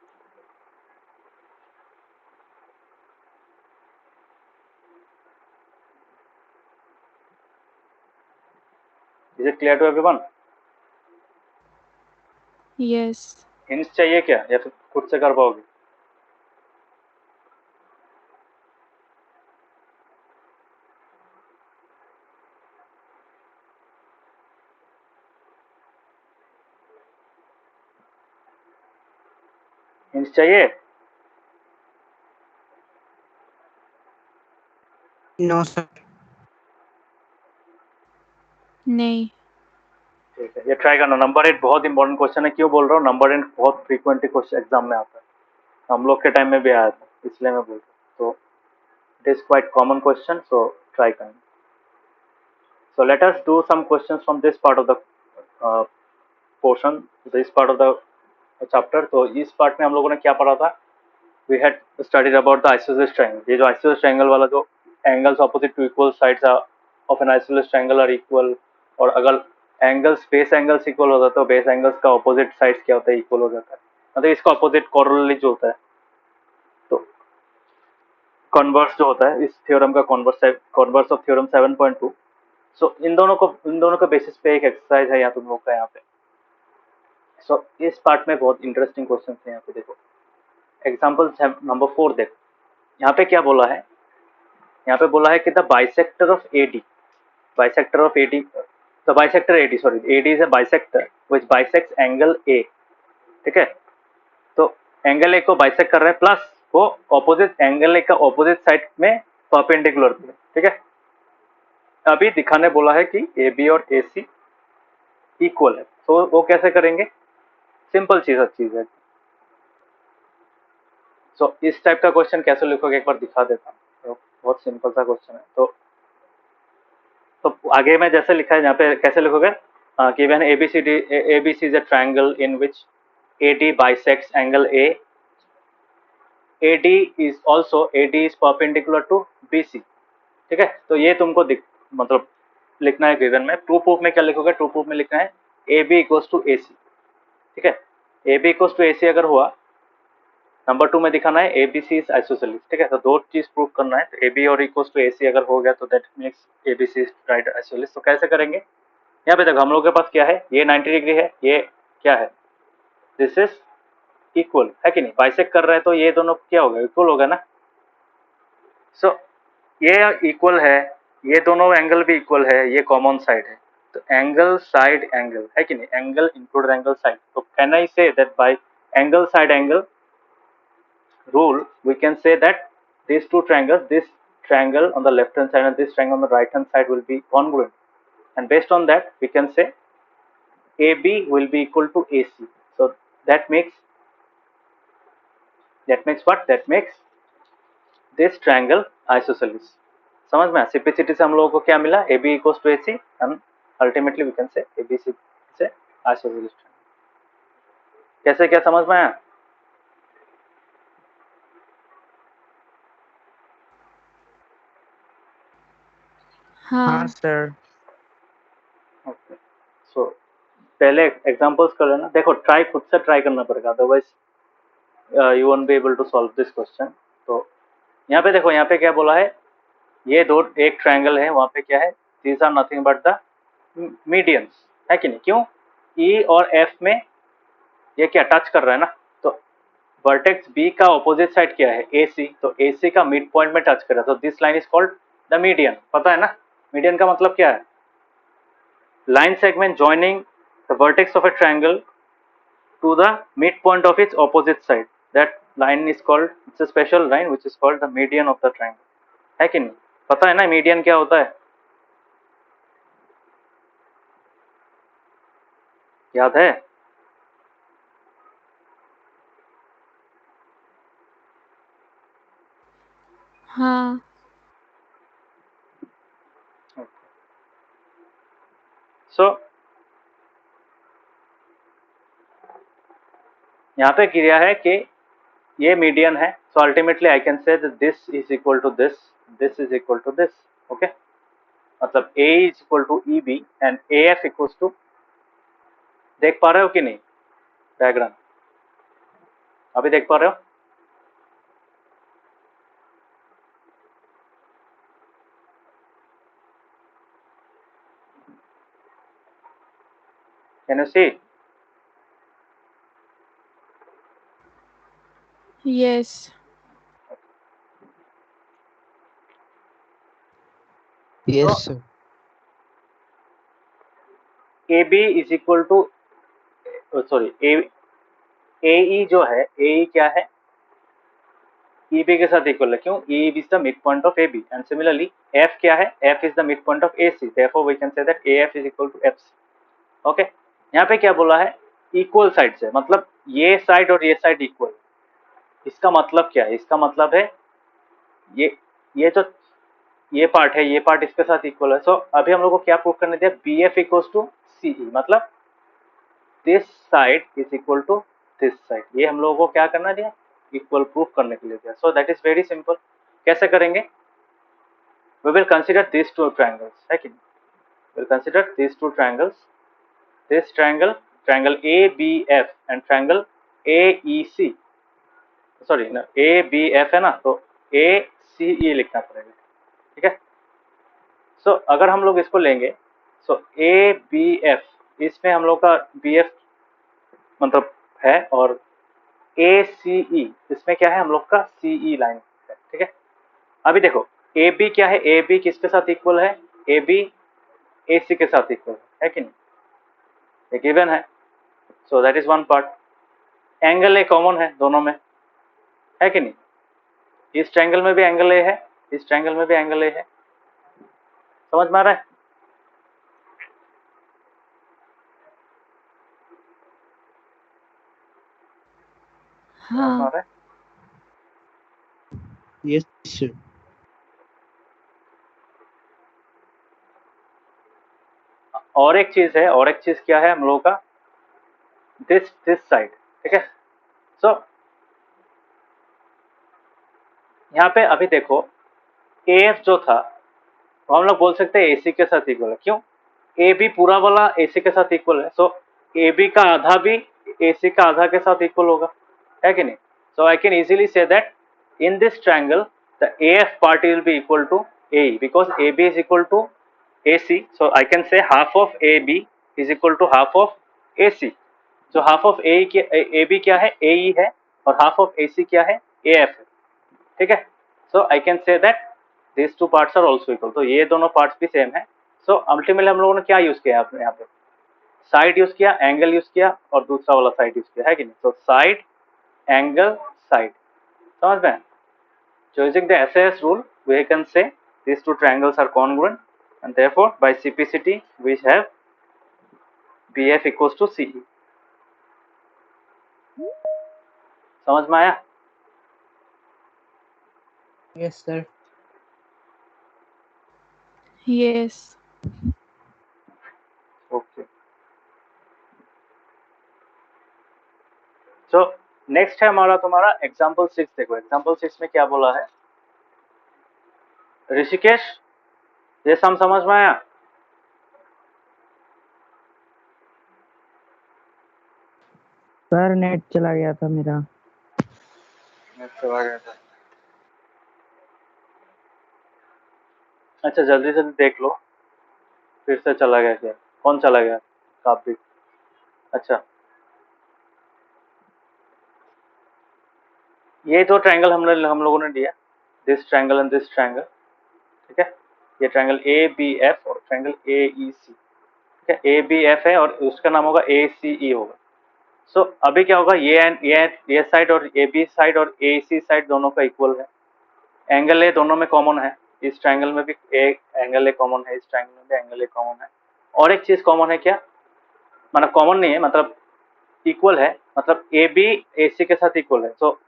Is it clear to everyone? Yes. Hints चाहिए क्या, या फिर खुद से कर पाओगे? हिंट्स चाहिए? No, sir. नहीं. ठीक है, ये ट्राई करना. नंबर 8 बहुत इंपॉर्टेंट क्वेश्चन है. क्यों बोल रहा हूँ? नंबर 8 बहुत फ्रीक्वेंटली क्वेश्चन एग्जाम में आता है. हम लोग के टाइम में भी आया था, इसलिए मैं बोल रहा हूँ. तो it is quite common question, so try करना. So let us do some questions from this part of the portion, this part of the chapter. तो इस पार्ट में हम लोगों ने क्या पढ़ा था? We had studied about the isosceles triangle. ये जो आइसोसेलेस ट्रायंगल वाला जो angles opposite to equal sides of an isosceles triangle are equal, और अगर एंगल्स बेस एंगल्स इक्वल हो जाता है तो बेस एंगल्स का ऑपोजिट साइड्स क्या होता है? इक्वल हो जाता है. मतलब इसका ऑपोजिट कोरोलरी जो होता है, तो कॉन्वर्स जो होता है इस थ्योरम का, कॉन्वर्स ऑफ थ्योरम 7.2. सो इन दोनों के बेसिस पे एक एक्सरसाइज है यहाँ तुम लोग का यहाँ पे. सो इस पार्ट में बहुत इंटरेस्टिंग क्वेश्चन है यहाँ पे. देखो एग्जाम्पल नंबर 4 देखो. यहाँ पे क्या बोला है? यहाँ पे बोला है कि the bisector of AD, bisector of AD, the bisector AD, sorry, AD is a bisector which bisects angle A. ठीक है? तो एंगल A को बाइसेक्ट कर रहा है, प्लस वो ऑपोजिट एंगल A का ऑपोजिट साइड में परपेंडिकुलर भी है. ठीक है? अभी दिखाने बोला है कि AB और AC इक्वल है. तो वो कैसे करेंगे? सिंपल चीज है. सो इस टाइप का क्वेश्चन कैसे लिखोगे एक बार दिखा देता हूँ. तो बहुत सिंपल सा क्वेश्चन है. तो आगे में जैसे लिखा है यहाँ पे कैसे लिखोगे? Given ABC is a triangle in which AD bisects angle A AD is also AD is perpendicular to BC, ठीक है। तो ये तुमको मतलब लिखना है गिवन में। ट्रू प्रूफ में क्या लिखोगे, ट्रू प्रूफ में लिखना है AB इक्वल्स टू AC, ठीक है। AB इक्वल्स टू AC अगर हुआ, नंबर 2 में दिखाना है ABC इज आइसोसेलेस, ठीक है। तो दो चीज प्रूफ करना है, तो AB और इक्वल्स टू AC अगर हो गया तो that means ABC is right isosceles. तो कैसे करेंगे, यहाँ पे देखो हम लोग के पास क्या है, ये 90 डिग्री है, ये क्या है, दिस इज इक्वल है कि नहीं, बाइसेक्ट कर रहे हैं तो ये दोनों क्या होगा, इक्वल होगा ना। सो ये इक्वल है, ये दोनों एंगल भी इक्वल है, ये कॉमन साइड है, तो एंगल साइड एंगल है कि नहीं, एंगल इंक्लूड एंगल साइड। तो can I say that bye angle side angle rule we can say that these two triangles, this triangle on the left hand side and this triangle on the right hand side will be congruent, and based on that we can say AB will be equal to AC. So that makes what, that makes this triangle isosceles. समझ में, simplicity से हम लोगों को क्या मिला, AB equals to AC and ultimately we can say ABC से isosceles. कैसे, क्या समझ में आया? हाँ हाँ सर। ओके, सो पहले एग्जांपल्स कर लेना, देखो ट्राई खुद से ट्राई करना पड़ेगा, otherwise you won't be able to solve this question. तो यहाँ पे देखो, यहाँ पे क्या बोला है, ये दो एक ट्रायंगल है, वहां पे क्या है, these are nothing but the medians, है कि नहीं। क्यों, E और F में ये क्या टच कर रहा है ना, तो वर्टेक्स B का ऑपोजिट साइड क्या है, AC, तो AC का मिड पॉइंट में टच कर रहा है, तो this line is called the median. पता है ना, मीडियन का मतलब क्या है, line segment joining the vertex of a triangle to the midpoint of its opposite side. That line is called, it's a special line which is called the median of the triangle, है कि नहीं। पता है ना median क्या होता है, याद है? हाँ सो यहाँ पे क्रिया है कि ये मीडियन है, so ultimately I can say this is equal to this, this is equal to this, okay. मतलब A is equal to EB and AF equals to, देख पा रहे हो कि नहीं डायग्राम, अभी देख पा रहे हो? Can you see? Yes yes sir. AB is equal to, sorry, AE जो है, AE क्या है, EB के साथ इक्वल है, क्यों, EB is the midpoint of AB and similarly F क्या है, F is the midpoint of AC, therefore we can say that AF is equal to FC, okay. यहाँ पे क्या बोला है, इक्वल साइड से, मतलब ये साइड और ये साइड इक्वल, इसका मतलब क्या है, इसका मतलब है ये जो ये पार्ट है, ये पार्ट इसके साथ इक्वल है। सो अभी हम लोग को क्या प्रूव करने दिया, BF इक्वल्स टू CE, मतलब this side is equal to this side, ये हम लोगों को क्या करना दिया, इक्वल प्रूफ करने के लिए दिया। सो दैट इज वेरी सिंपल। कैसे करेंगे, we will consider these two triangles, है कि नहीं, we will consider these two triangles, this triangle, triangle ABF and triangle AEC, sorry ना, ABF है ना, तो ACE लिखना पड़ेगा, ठीक है। सो अगर हम लोग इसको लेंगे, सो ABF, इसमें हम लोग का BF मतलब है, और ACE इसमें क्या है, हम लोग का CE लाइन है, ठीक है। अभी देखो AB क्या है, AB किसके साथ इक्वल है, AB AC के साथ इक्वल है कि नहीं, ये गिवन है। So that is one part. Angle A common है दोनों में, है कि नहीं, इस ट्रायंगल में भी एंगल ए है, इस ट्रायंगल में भी एंगल ए है, समझ में आ रहा है? समझ में आ हाँ रहा है? Yes sir. और एक चीज है, और एक चीज क्या है हम लोगों का, दिस साइड, ठीक है। सो यहाँ पे अभी देखो AF जो था वो हम लोग बोल सकते हैं AC के साथ इक्वल है। क्यों? AB पूरा वाला AC के साथ इक्वल है, सो AB का आधा भी AC का आधा के साथ इक्वल होगा, है कि नहीं? So I can easily say that in this triangle the AF part will be equal to AE because AB is equal to AC, so I can say half of AB is equal to half of AC. so half of AB क्या है? AE है, और half of AC क्या है? AF है, ठीक है? So I can say that this two parts are also equal, तो ये दोनों पार्ट्स भी सेम है। सो अल्टीमेटली हम लोगों ने क्या यूज किया यहाँ पे? साइड यूज किया, एंगल यूज किया, और दूसरा वाला साइड यूज किया, है कि नहीं? तो साइड, एंगल, साइड, समझ में? So using the SAS rule, we can say these two triangles are congruent, and therefore by CPCT we have BF equals to CE. समझ में आया? Yes, sir. yes, Okay. So next है हमारा तुम्हारा example 6। देखो example 6 में क्या बोला है ऋषिकेश, ये सम समझ में आया? सर नेट चला गया था मेरा। चला गया था। अच्छा जल्दी जल्दी देख लो, फिर से चला गया क्या? कौन चला गया? काफी अच्छा। ये दो ट्रायंगल हम लोगों ने दिया, this triangle and this triangle, ठीक है? ये ट्रायंगल ABF और ट्रायंगल AEC, ठीक है? ABF है और उसका नाम होगा ACE होगा। सो अभी क्या होगा, ये साइड और AB साइड और AEC साइड दोनों का इक्वल है। एंगल ए दोनों में कॉमन है, इस ट्रायंगल में भी एक एंगल ए कॉमन है, इस ट्रायंगल में भी एंगल ए कॉमन है। और एक चीज कॉमन है क्या? मतलब कॉमन नहीं है, मतलब इक्वल है, मतलब AB AC के साथ इक्वल है। सो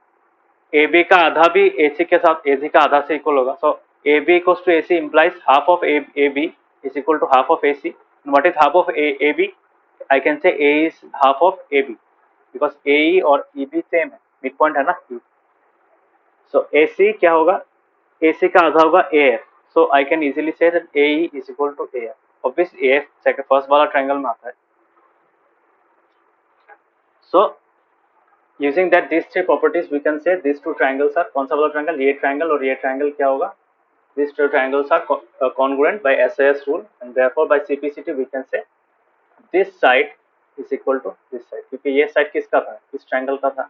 AB का आधा भी AC के साथ AC का आधा से इक्वल होगा। So AB equals to AC implies half of AB is equal to half of AC. And what is half of AB? I can say A is half of AB because AE और EB same है, mid point है ना। सो AC क्या होगा? AC का आधा होगा AF. So I can easily say that AE is equal to AF. Obviously AF second first वाला ट्रायंगल में आता है। So using that these three properties we can say these two triangles are, कौन सा वाला ट्रायंगल? ये triangle और ये ट्रायंगल क्या होगा? These two triangles are congruent by SAS rule, and therefore by CPCT we can say this side is equal to this side, क्योंकि ये साइड किसका था? इस ट्रायंगल का था।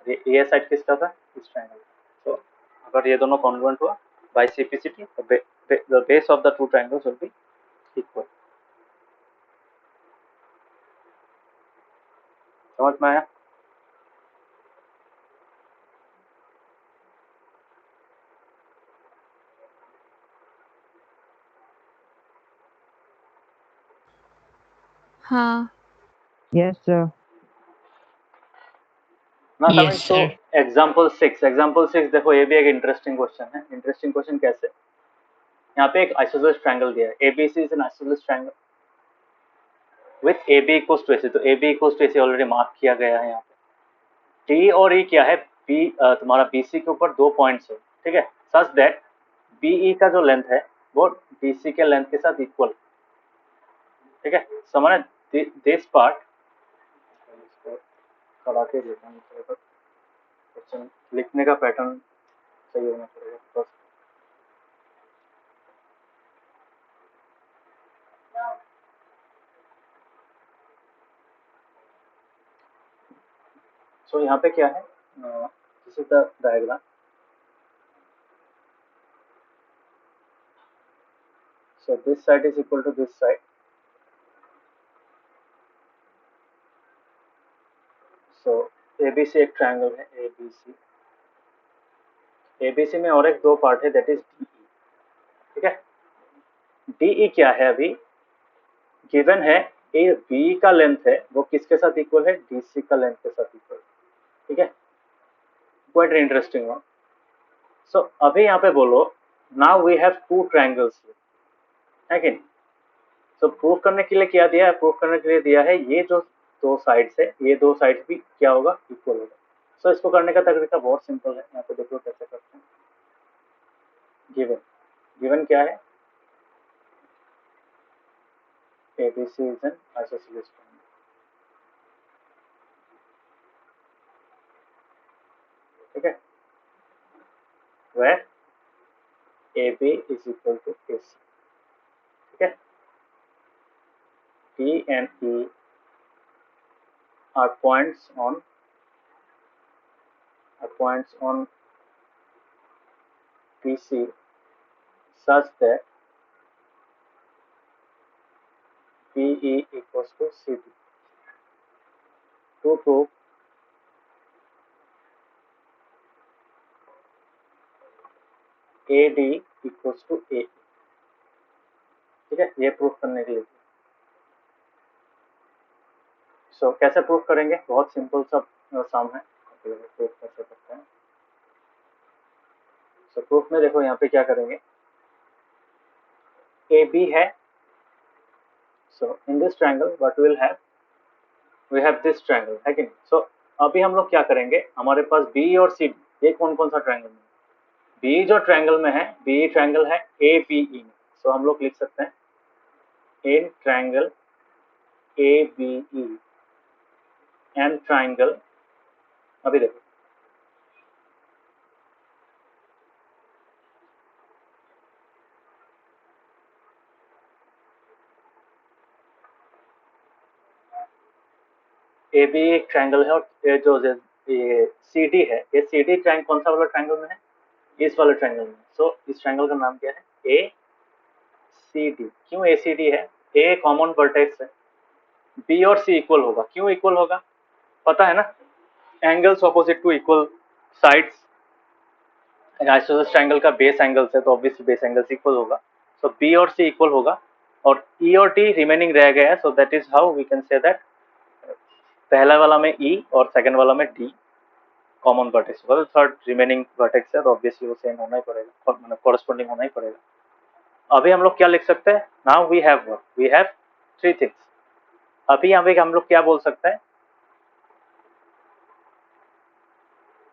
ये साइड किसका था? इस ट्रायंगल। तो अगर ये दोनों congruent हुआ by CPCT, the base of the two triangles will be equal. समझ में आया? हाँ, Yes, sir. Now coming Yes, to sir. Example 6। Example 6 देखो, ये भी एक इंटरेस्टिंग क्वेश्चन है। इंटरेस्टिंग क्वेश्चन कैसे? यहाँ पे एक आइसोसेलेस ट्रायंगल दिया है, ABC is an isosceles triangle with AB equals to AC। तो AB equals to AC already mark किया गया है यहाँ पे। D और E क्या है? B तुम्हारा BC के ऊपर 2 पॉइंट्स है, ठीक है? सच दैट BE का जो लेंथ है वो BC के लेंथ के साथ इक्वल, ठीक है? समझ दिस पार्ट करा के देता हूँ, क्वेश्चन लिखने का पैटर्न सही होना पड़ेगा बस। सो यहाँ पे क्या है, this is the diagram. So this side is equal to this side. सो ABC एक ट्रायंगल है, ABC। ABC में और एक दो पार्ट है, दैट इज DE, ठीक है? DE क्या है? अभी गिवन है ए बी का लेंथ है वो किसके साथ इक्वल है? DC का लेंथ के साथ इक्वल, ठीक है? Quite interesting one. सो अभी यहाँ पे बोलो, now we have two triangles, है कि नहीं? सो प्रूफ करने के लिए क्या दिया है? प्रूफ करने के लिए दिया है ये जो दो साइड्स है, ये दो साइड्स भी क्या होगा? इक्वल होगा। सो इसको करने का तरीका बहुत सिंपल है, यहाँ पे देखो कैसे करते हैं। गिवन गिवन क्या है, ABC is an isosceles triangle, ठीक है, where AB is equal to AC, ठीक है, P and E are points on PC such that PE equals to CD. To prove AD equals to A, ठीक है, ये proof करने के लिए। सो कैसे प्रूफ करेंगे, बहुत सिंपल सा सम है, प्रूफ कैसे करते हैं। सो प्रूफ में देखो यहाँ पे क्या करेंगे, AB है, so in this triangle what will have, we have this triangle, है कि नहीं। सो अभी हम लोग क्या करेंगे, हमारे पास बी और सी डी, ये कौन कौन सा ट्रायंगल है, बी जो ट्रायंगल में है, बी ट्रायंगल है ABE में, सो हम लोग लिख सकते हैं in triangle ABE and triangle, अभी देखो AB एक ट्रायंगल है, और ये जो ये CD है, ये CD ट्रायंगल कौन सा वाला ट्रायंगल में है, इस वाले ट्रायंगल में। सो इस ट्रायंगल का नाम क्या है, ACD। क्यों ACD है, A कॉमन वर्टेक्स है, B और C इक्वल होगा, क्यों इक्वल होगा, पता है ना, angles opposite to equal sides, isosceles triangle का बेस एंगल्स है, तो ऑब्वियसली बेस एंगल्स इक्वल होगा, सो B और C इक्वल होगा, और E और D रिमेनिंग रह गया है, so that is how we can say that पहला वाला में E और सेकंड वाला में D कॉमन वर्टेक्स होगा, तो थर्ड रिमेनिंग वर्टेक्स है, तो ऑब्वियसली वो सेम होना ही पड़ेगा, मतलब कॉरेस्पॉन्डिंग होना ही पड़ेगा। अभी हम लोग क्या लिख सकते हैं, now we have three things. अभी यहाँ पे हम लोग क्या बोल सकते हैं,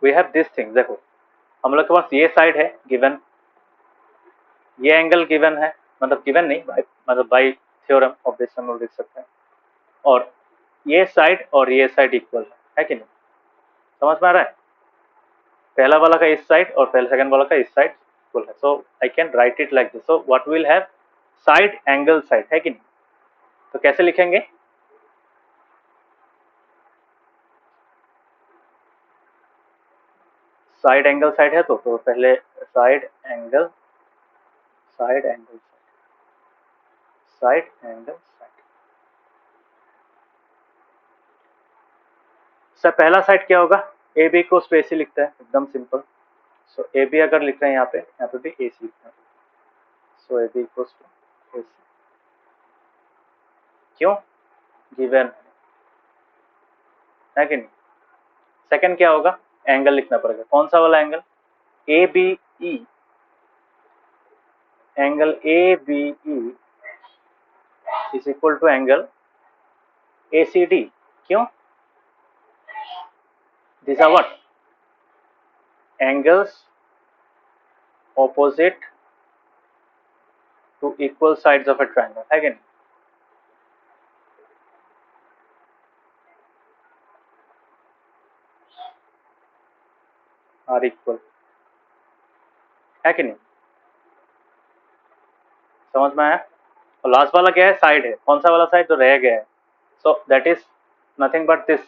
वी हैव दिस थिंग, देखो हम लोग के पास ये साइड है गिवन, ये एंगल गिवन है, मतलब गिवन नहीं, मतलब बाय थ्योरम ऑब्वियसली हम लोग लिख सकते हैं, और ये साइड और ये साइड इक्वल है कि नहीं, समझ में आ रहा है, पहला वाला का इस साइड और पहले सेकंड वाला का इस साइड इक्वल है, so I can write it like this, so what will have side angle side, है कि नहीं, तो कैसे लिखेंगे, साइड एंगल साइड है, तो पहले side angle side angle side angle side, sir पहला साइड क्या होगा, ए बी को AC लिखता है, एकदम सिंपल, सो ए बी अगर लिख रहे हैं यहाँ पे भी AC लिखते हैं, so A B equals to AC, क्यों, गिवन है कि नहीं। सेकंड क्या होगा, एंगल लिखना पड़ेगा, कौन सा वाला angle, ABE, angle ABE is equal to angle ACD, क्यों, these are what, angles opposite to equal sides of a triangle, है कि नहीं, आर इक्वल, है कि नहीं, समझ में आया। और लास्ट वाला क्या है, साइड है, कौन सा वाला साइड जो रह गया है, so that is nothing but this,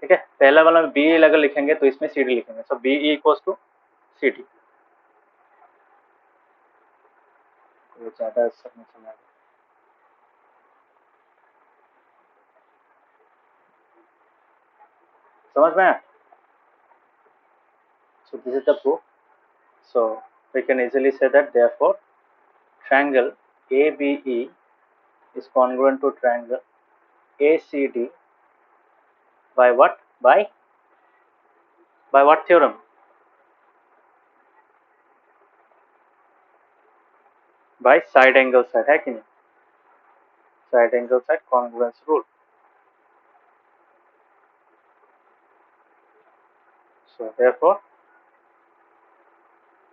ठीक है, पहला वाला में बी अगर लिखेंगे तो इसमें CD लिखेंगे, सो बी इक्वल्स टू CD, तो ज्यादा समझ में आएगा, समझ में आया। So this is the proof. So we can easily say that therefore triangle ABE is congruent to triangle ACD by what? By what theorem? By side angle side, है कि नहीं, side angle side congruence rule. So therefore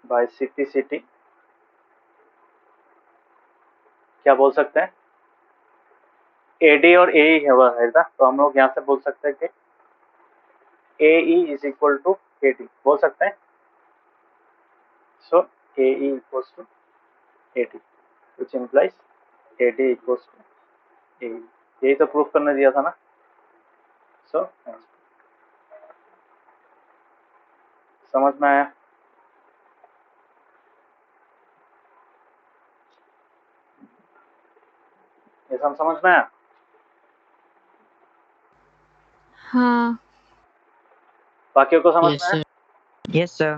by simplicity क्या बोल सकते हैं, AD और AE है वह है ना, तो हम लोग यहाँ से बोल सकते हैं कि AE is equal to AD बोल सकते हैं। So AE equals to AD which implies AD equals to AE। यही तो प्रूफ करने दिया था ना। सो समझ में आया? ये सब समझ में आया? हाँ बाकियों को समझ Yes, में आया? sir. Yes sir.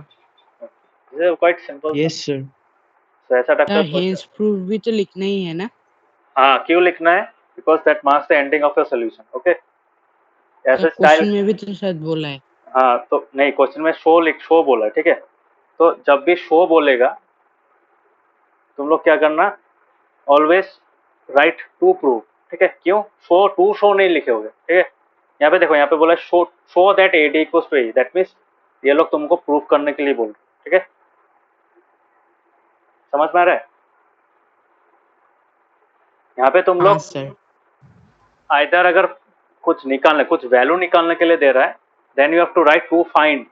This is quite simple. Yes, sir. सो ऐसा टाइप का Sir, क्वेश्चन। hence proof भी तो लिखना ही है ना? हाँ, क्यों लिखना है? Because that marks the ending of your solution. Okay, sir ऐसे स्टाइल। क्वेश्चन में भी तो शायद बोला है। हाँ तो नहीं, क्वेश्चन में शो बोला है, ठीक है। तो जब भी शो बोलेगा तुम लोग क्या करना, ऑलवेज राइट टू प्रूव, ठीक है। क्यों शो नहीं लिखे होगे, ठीक है। यहाँ पे देखो, यहाँ पे बोला show that AD equals to AE, that means ये लोग तुमको प्रूव करने के लिए बोल रहे, ठीक है। समझ में आ रहा है? यहाँ पे तुम हाँ लोग सर। आइदर अगर कुछ वैल्यू निकालने के लिए दे रहा है, then you have to write to find,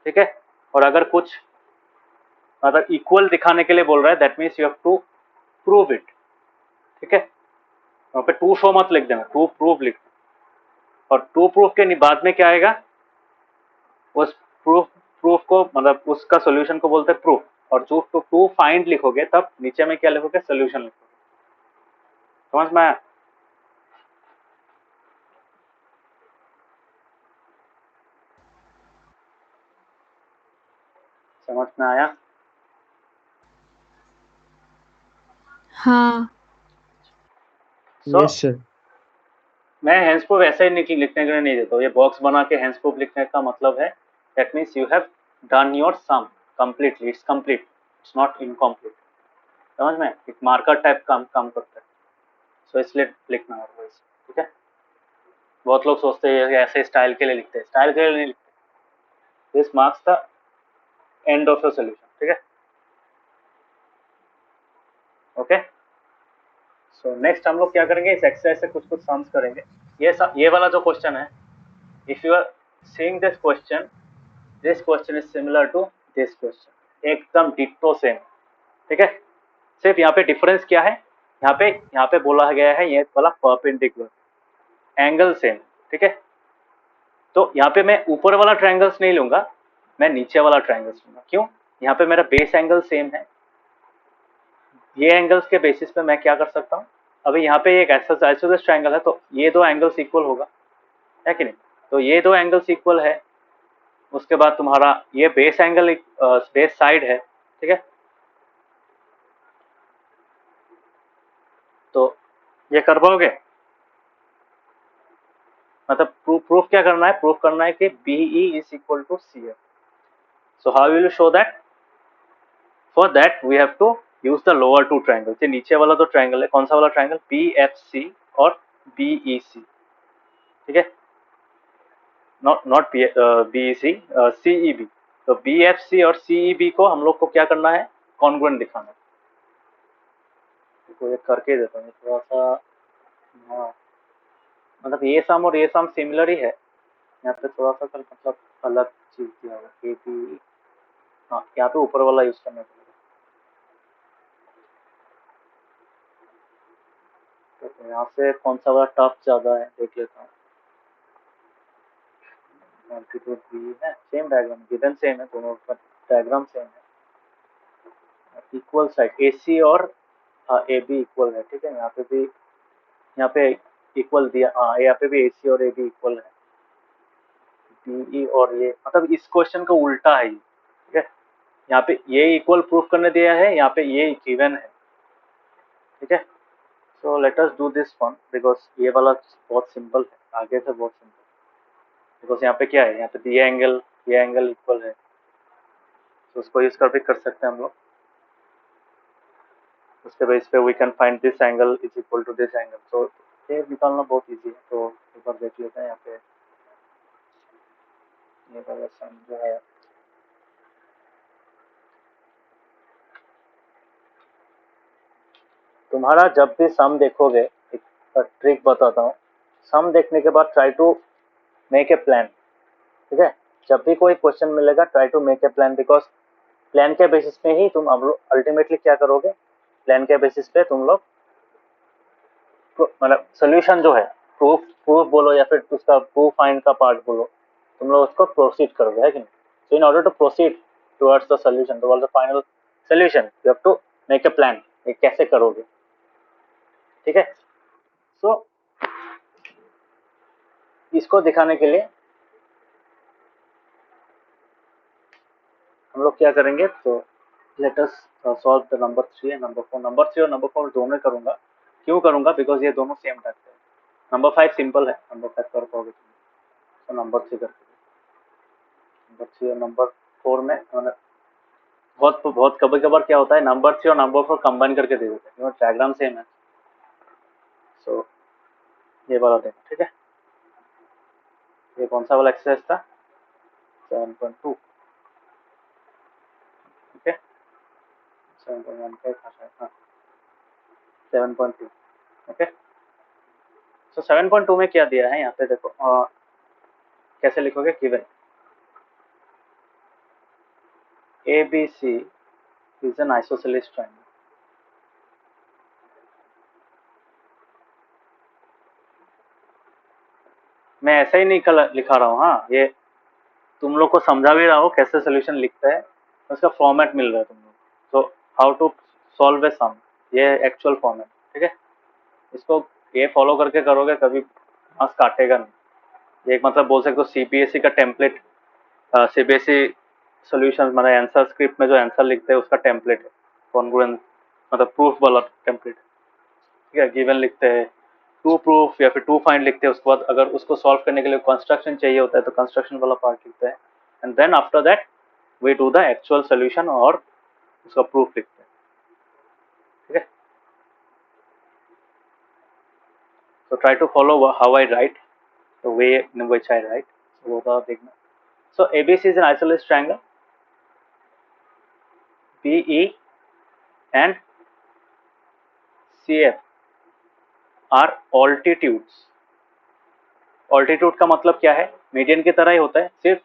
ठीक है। और अगर कुछ मतलब इक्वल दिखाने के लिए बोल रहा है, that means you have to prove it, ठीक है। वहाँ पे टू शो मत लिख देना, टू प्रूव लिख। और टू प्रूफ के बाद में क्या आएगा, उस प्रूफ को मतलब उसका सोल्यूशन को बोलते हैं प्रूफ। और जो टू फाइंड लिखोगे तब नीचे में क्या लिखोगे, सोल्यूशन लिखोगे। समझ में आया? समझ में आया? हाँ So, Yes, sir. मैं हैंड्स प्रूफ ऐसे ही लिखने के लिए नहीं देता हूँ। ये बॉक्स बना के हैंड्स प्रूफ लिखने का मतलब है that means you have done your sum completely, it's complete, it's not incomplete. समझ में? एक मार्कर टाइप काम करता है। सो इसलिए लिखना है वैसे, ठीक है। बहुत लोग सोचते हैं कि ऐसे स्टाइल के लिए लिखते हैं, स्टाइल के लिए नहीं लिखते। This marks the end of your solution, ठीक है। ओके, सो नेक्स्ट हम लोग क्या करेंगे, इस एक्सरसाइज से कुछ सम्स करेंगे। ये वाला जो क्वेश्चन है, if you are seeing this question is similar to this question, एकदम डिट्टो सेम, ठीक है। सिर्फ यहाँ पे डिफरेंस क्या है, यहाँ पे बोला गया है ये वाला परपेंडिकुलर, एंगल सेम, ठीक है। तो यहाँ पे मैं ऊपर वाला ट्रायंगल्स नहीं लूंगा, मैं नीचे वाला ट्रायंगल्स लूंगा। क्यों? यहाँ पे मेरा बेस एंगल सेम है। ये एंगल्स के बेसिस पे मैं क्या कर सकता हूँ, अभी यहाँ पे एक ऐसा आइसोसेलेस ट्रायंगल है, तो ये दो एंगल्स इक्वल होगा, है कि नहीं। तो ये दो एंगल्स इक्वल है। उसके बाद तुम्हारा ये बेस एंगल बेस साइड है, ठीक है। तो ये कर पाओगे? मतलब प्रूफ क्या करना है, प्रूफ करना है कि BE is equal to CF। So how will you show that? For that we have to use the lower two triangle. ये नीचे वाला तो ट्रायंगल है, कौन सा वाला ट्रायंगल, BFC और BEC, ठीक है। Not BEC, CEB। तो BFC और CEB को हम लोग को क्या करना है, कॉन्ग्रुएंट दिखाना है। तो ये करके देता हूँ थोड़ा सा। हाँ, मतलब ये सम और ये सम सिमिलर ही है। यहाँ पे थोड़ा सा मतलब अलग चीज दिया हुआ है कि हाँ, यहाँ पे ऊपर वाला यूज करना पड़ेगा। तो यहाँ से कौन सा वाला टफ ज्यादा है देख लेता हूँ। एल्टीट्यूड भी है, सेम डायग्राम गिवन सेम है, दोनों का डायग्राम सेम है। इक्वल साइड AC और AB इक्वल है, ठीक है। यहाँ पे इक्वल दिया, हाँ यहाँ पे भी AC और AB इक्वल है। BE और ये मतलब इस क्वेश्चन का उल्टा है ये, ठीक है। यहाँ पे ये इक्वल प्रूफ करने दिया है, यहाँ पे ये गिवन है, ठीक है। So let us do this one, because ये वाला बहुत सिंपल है, आगे से बहुत सिंपल। बिकॉज यहाँ पे क्या है, यहाँ पे ये एंगल इक्वल है, तो उसको यूज कर भी कर सकते हैं हम लोग। उसके बेस पे we can find this angle is equal to this angle. तो ये निकालना बहुत इजी है। तो एक बार देख लेते हैं यहाँ पे ये वाला सम जो है, तुम्हारा जब भी सम देखोगे, एक ट्रिक बताता हूँ। सम देखने के बाद try to make a plan, ठीक है। जब भी कोई क्वेश्चन मिलेगा try to make a plan, because plan के बेसिस पे ही तुम अल्टीमेटली क्या करोगे, प्लान के बेसिस पे तुम लोग मतलब सोल्यूशन जो है, प्रूफ प्रूफ बोलो या फिर उसका प्रूफ फाइंड का पार्ट बोलो, तुम लोग उसको प्रोसीड करोगे, है कि नहीं। So in order to proceed towards the solution, towards the final solution, you have to make a plan, ये कैसे करोगे, ठीक है। सो इसको दिखाने के लिए हम लोग क्या करेंगे, तो let us solve the number 3 and number 4। Number 3 और नंबर 4 दोनों करूंगा, क्यों करूंगा, बिकॉज ये दोनों सेम टाइप है। नंबर 5 सिंपल है, नंबर 5 कर पाओगे तुम, तो नंबर 3 करके, नंबर 3 और नंबर 4 में मतलब बहुत बहुत कभी कभार क्या होता है, नंबर 3 और नंबर 4 कंबाइन करके दे देते हैं, क्योंकि डायग्राम सेम है। सो ये वाला देखो, ठीक है। ये कौन सा वाला एक्सरसाइज था, 7.2, ओके। 7.1 का खासा है, हाँ 7.2, ओके। सो 7.2 में क्या दिया है यहाँ पे देखो, कैसे लिखोगे, given ABC is an isosceles triangle। मैं ऐसा ही नहीं लिखा रहा हूँ, हाँ ये तुम लोग को समझा भी रहा हूँ कैसे सोल्यूशन लिखता है, उसका फॉर्मेट मिल रहा है तुम लोग। तो हाउ टू सॉल्व ए सम, ये एक्चुअल फॉर्मेट, ठीक है। इसको ये फॉलो करके करोगे कभी मार्क्स काटेगा नहीं। ये एक मतलब बोल सकते हो सीबीएसई का टेम्पलेट, सीबीएसई सोल्यूशन मतलब आंसर स्क्रिप्ट में जो आंसर लिखते हैं उसका टेम्पलेट है, कॉन्ग्रुएंट मतलब प्रूफ वाला टेम्पलेट, ठीक है। गिवन लिखते हैं, टू प्रूफ या फिर टू फाइंड लिखते हैं, उसके बाद अगर उसको सॉल्व करने के लिए कंस्ट्रक्शन चाहिए होता है तो कंस्ट्रक्शन वाला पार्ट लिखते हैं, and then after that we do the actual solution और उसका प्रूफ लिखते हैं, ठीक है। So try to follow how I write, the way in which I write, so वो देखना। So ABC is an isosceles triangle, BE and CF are altitudes। Altitude का मतलब क्या है, मीडियन की तरह ही होता है, सिर्फ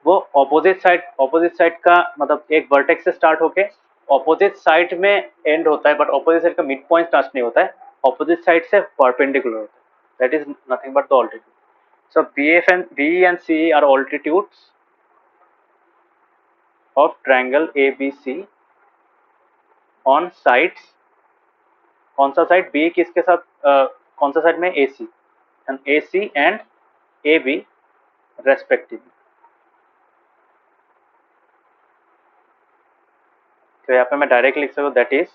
वो ऑपोजिट साइड का मतलब एक वर्टेक्स से स्टार्ट होके ऑपोजिट साइड में एंड होता है, बट ऑपोजिट साइड का मिड पॉइंट टच नहीं होता है, ऑपोजिट साइड से परपेंडिकुलर होता है, that is nothing but the altitude. So BE and CE are altitudes of triangle ABC on sides, कौन सा साइड, बी किसके साथ कौन सा साइड में, AC, and AC and AB respectively. तो यहाँ पे मैं डायरेक्ट लिख सकता हूँ, that is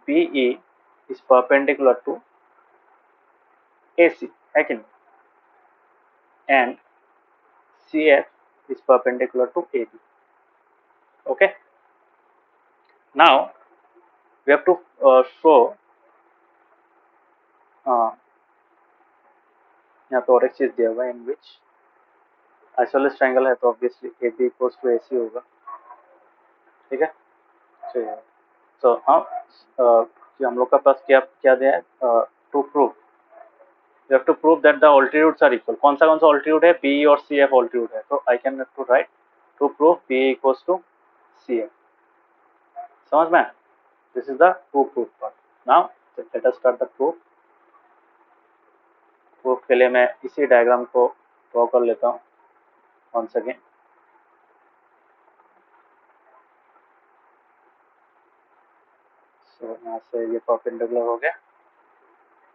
BE is perpendicular to AC, है कि नहीं, and CF is perpendicular to AB, okay. Now we have to show, यहाँ पे और एक चीज दिया हुआ है, इन विच आइसोसेलेस ट्रायंगल है तो obviously AB equals to AC होगा, ठीक है। सो हाँ, हम लोग का पास क्या क्या दिया है, to prove, you have to prove that the altitudes are equal। कौन सा altitude है, BE और CF altitude है, तो I can have to write to prove BE equals to CF। समझ में, this is the two proof part। now let us start the proof। Proof के लिए मैं इसी डायग्राम को ड्रॉ कर लेता हूँ once again। so यहाँ से ये परपेंडिकुलर हो गया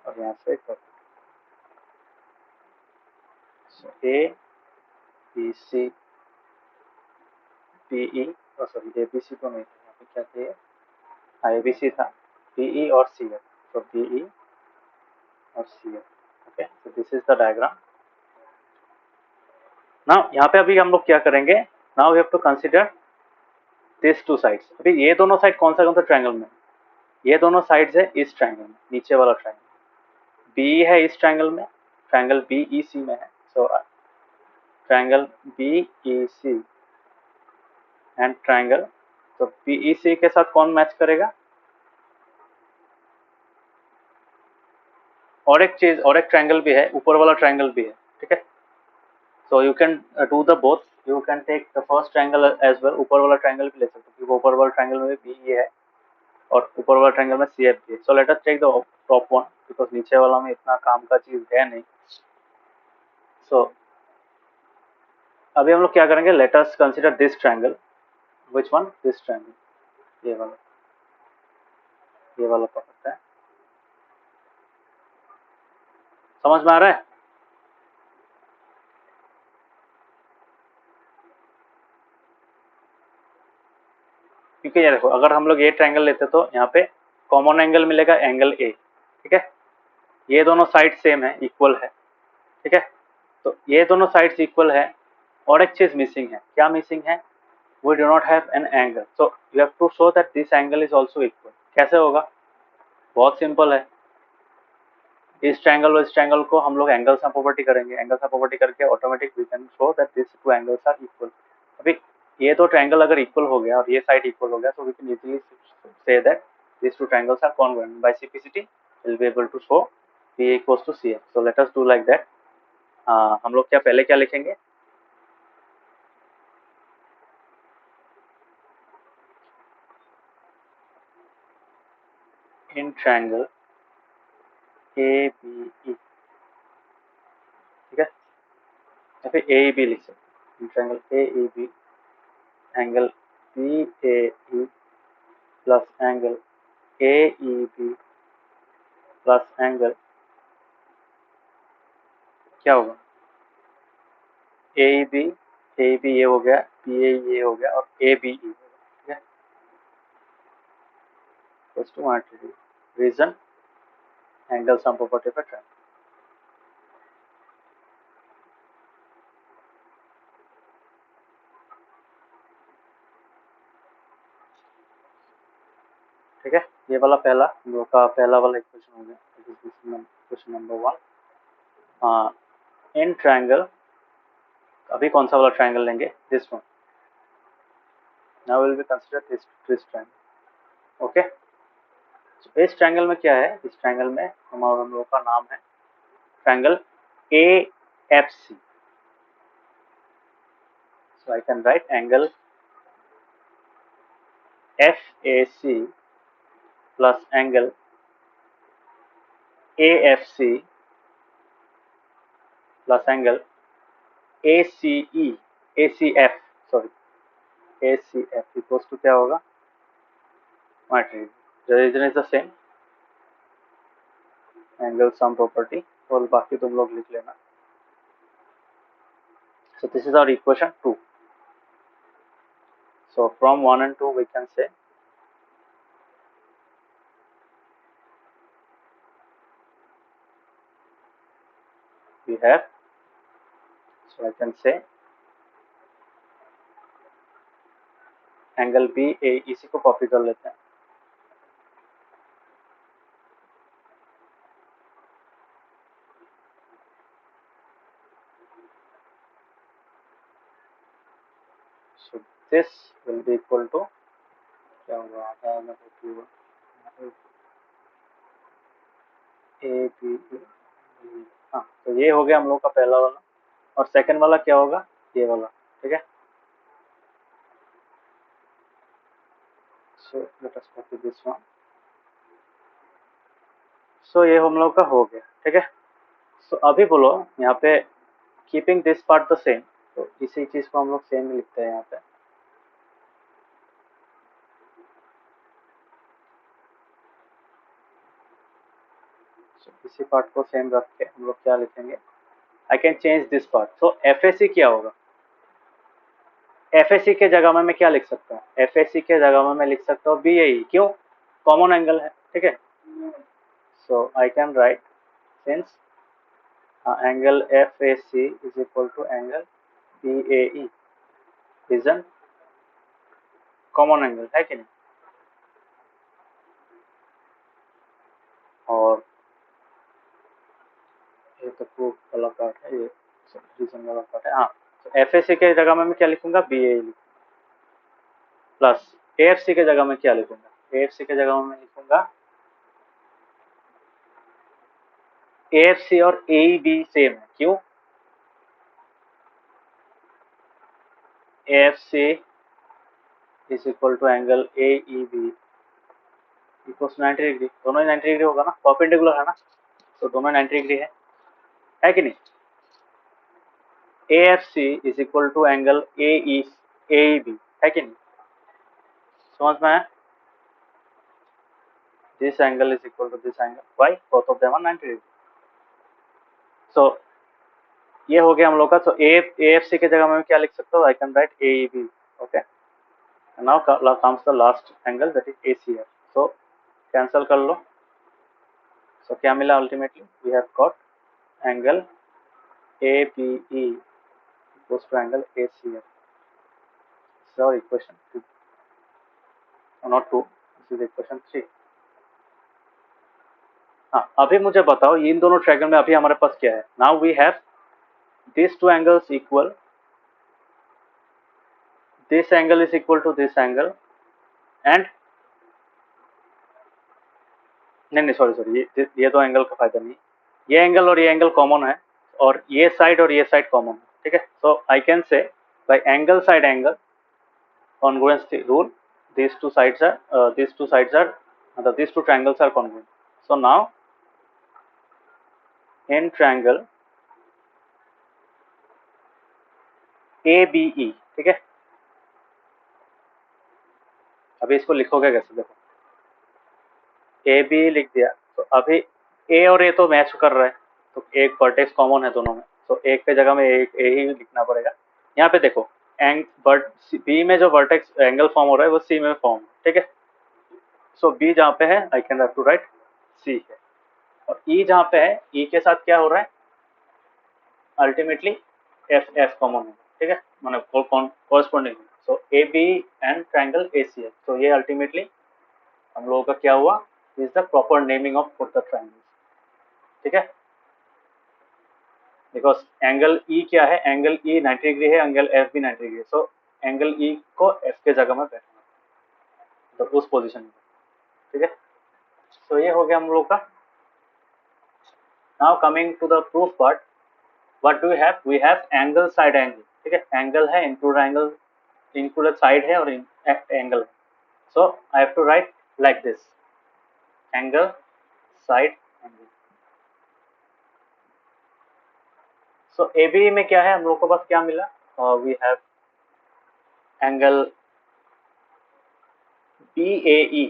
और यहाँ से so A B C BE और सॉरी ABC तो नहीं, यहाँ पे क्या चाहिए, ABC था, BE और CF, तो BE और CF, okay. so this is the diagram। now यहाँ पे अभी हम लोग क्या करेंगे, now we have to consider these two sides। अभी ये दोनों साइड कौन सा ट्रायंगल में, ये दोनों साइड्स है इस ट्रायंगल में, नीचे वाला ट्रायंगल, BE है इस ट्रायंगल में, ट्रायंगल BEC में है, सो ट्रायंगल BEC एंड ट्रायंगल, तो BEC के साथ कौन मैच करेगा, और एक चीज, और एक ट्रायंगल भी है, ऊपर वाला ट्रायंगल भी है, ठीक है। So you can do the both, you can take the first triangle as well, ऊपर वाला ट्रायंगल भी ले सकते हो क्योंकि ऊपर वाला ट्रायंगल में बी ये है और ऊपर वाला ट्रायंगल में सी एफ भी है। So let us take the top one because नीचे वाला में इतना काम का चीज है नहीं। सो अभी हम लोग क्या करेंगे, let us consider this triangle, which one, this triangle, ये वाला पकड़ता है, समझ में आ रहा है? क्योंकि ये देखो, अगर हम लोग ये ट्रायंगल लेते तो यहाँ पे कॉमन एंगल मिलेगा एंगल ए, ठीक है। ये दोनों साइड सेम है, इक्वल है, ठीक है। तो ये दोनों साइड्स इक्वल है और एक चीज मिसिंग है, क्या मिसिंग है, we do not have an angle, so you have to show that this angle is also equal. कैसे होगा, बहुत सिंपल है, इस ट्रायंगल और इस ट्रायंगल को हम लोग एंगल सम प्रॉपर्टी करेंगे, एंगल सम प्रॉपर्टी करके automatic we can show that this two angles are equal. अभी ये दो ट्रायंगल अगर इक्वल हो गया और ये साइड इक्वल हो गया तो we can easily say that these two triangles are congruent. By simplicity we'll be able to show PA equals to CF. So let us do like that. हम लोग क्या पहले क्या लिखेंगे, इन ट्रायंगल ABE, ठीक है, या फिर AEB लिख सकते हैं, in triangle AEB angle BAE plus angle AEB plus angle क्या होगा, AEB ये हो गया, BAE ये हो गया और ABE, ठीक है, equals to reason angle sum property पर ट्रायंगल। ठीक है, ये वाला पहला हम लोग का पहला वाला इक्वेशन हो गया, question number one. In triangle, अभी कौन सा वाला ट्रायंगल लेंगे, this one, now will be consider this triangle, okay. इस ट्रायंगल में क्या है, इस ट्रायंगल में हम लोग का नाम है triangle AFC, so I can write angle FAC plus angle AFC plus angle ACF, sorry ACF equals to क्या होगा, the reason is the same, angle sum property, और बाकी तुम लोग लिख लेना। So this is our equation 2. So from 1 and 2 we can say we have, so I can say angle BA, इसी को कॉपी कर लेते हैं, so this will be equal to क्या होगा, ABE, हाँ, तो ये हो गया हम लोग का पहला वाला, और सेकंड वाला क्या होगा, ये वाला, ठीक है। So let us copy this one. So ये हम लोग का हो गया, ठीक है। So अभी बोलो यहाँ पे keeping this part the same, तो इसी चीज को हम लोग सेम ही लिखते हैं यहाँ पे, so, इसी पार्ट को सेम रख के हम लोग क्या लिखेंगे, I can change this part, so FAC क्या होगा, FAC के जगह में मैं क्या लिख सकता हूँ, FAC के जगह में मैं लिख सकता हूँ BAE, क्यों, कॉमन एंगल है, ठीक है। So I can write since angle FAC is equal to angle BAE, reason common angle है कि नहीं, और ये तो प्रूफ वाला पार्ट है, ये रीजन वाला पार्ट है, हाँ। तो FAC के जगह में मैं क्या लिखूंगा, BAE प्लस AFC के जगह में क्या लिखूंगा, AFC के जगह में मैं लिखूंगा AFC और AEB सेम है, क्यों? AFC is equal to angle AEB equals 90 degree, दोनों ही 90 डिग्री होगा ना, परपेंडिकुलर है ना, तो दोनों 90 डिग्री है कि नहीं? AFC is equal to angle AEB है कि नहीं? समझ में आया? This angle is equal to this angle, why? Both of them are 90 degree. सो ये हो गया हम लोग का। तो AFC की जगह मैं क्या लिख सकता हूँ? I can write AEB, okay. Now comes the last angle, that is ACF। So cancel कर लो। सो क्या मिला ultimately? We have got angle ABE equals to angle ACF। So equation 2, not 2, this is equation 3। हाँ, अभी मुझे बताओ इन दोनों triangle में अभी हमारे पास क्या है? Now we have these two angles equal, this angle is equal to this angle and नहीं सॉरी ये तो एंगल का फायदा नहीं, ये एंगल और ये एंगल कॉमन है और ये साइड कॉमन है, ठीक है। So I can say by angle side angle congruence rule, these two sides are these two triangles are congruent. So now in triangle ABE, ठीक है, अभी इसको लिखोगे कैसे? देखो AB लिख दिया, तो अभी A और A तो मैच कर रहा है, तो एक वर्टेक्स कॉमन है दोनों में, तो एक के जगह में एक A ही लिखना पड़ेगा। यहाँ पे देखो बी में जो वर्टेक्स एंगल फॉर्म हो रहा है वो C में फॉर्म, ठीक है। सो B जहाँ पे है I can have to write C है, और E जहाँ पे है E के साथ क्या हो रहा है? अल्टीमेटली F कॉमन है, ठीक है, मतलब corresponding. So AB and triangle ACF, तो ये अल्टीमेटली हम लोगों का क्या हुआ? Is the proper naming of both the triangles, ठीक है। बिकॉज एंगल E क्या है? एंगल E 90 डिग्री है, एंगल F भी 90 डिग्री है, सो एंगल E को F के जगह में बैठना, तो उस पोजीशन में, ठीक है। तो ये हो गया हम लोग का। Now coming to the proof part, what do we have? We have angle side angle, ठीक है, एंगल है, इंक्लूडेड साइड है और एंगल है। So I have to write like this, angle side angle. So AB में क्या है? हम लोग को पास क्या मिला? We have angle BAE,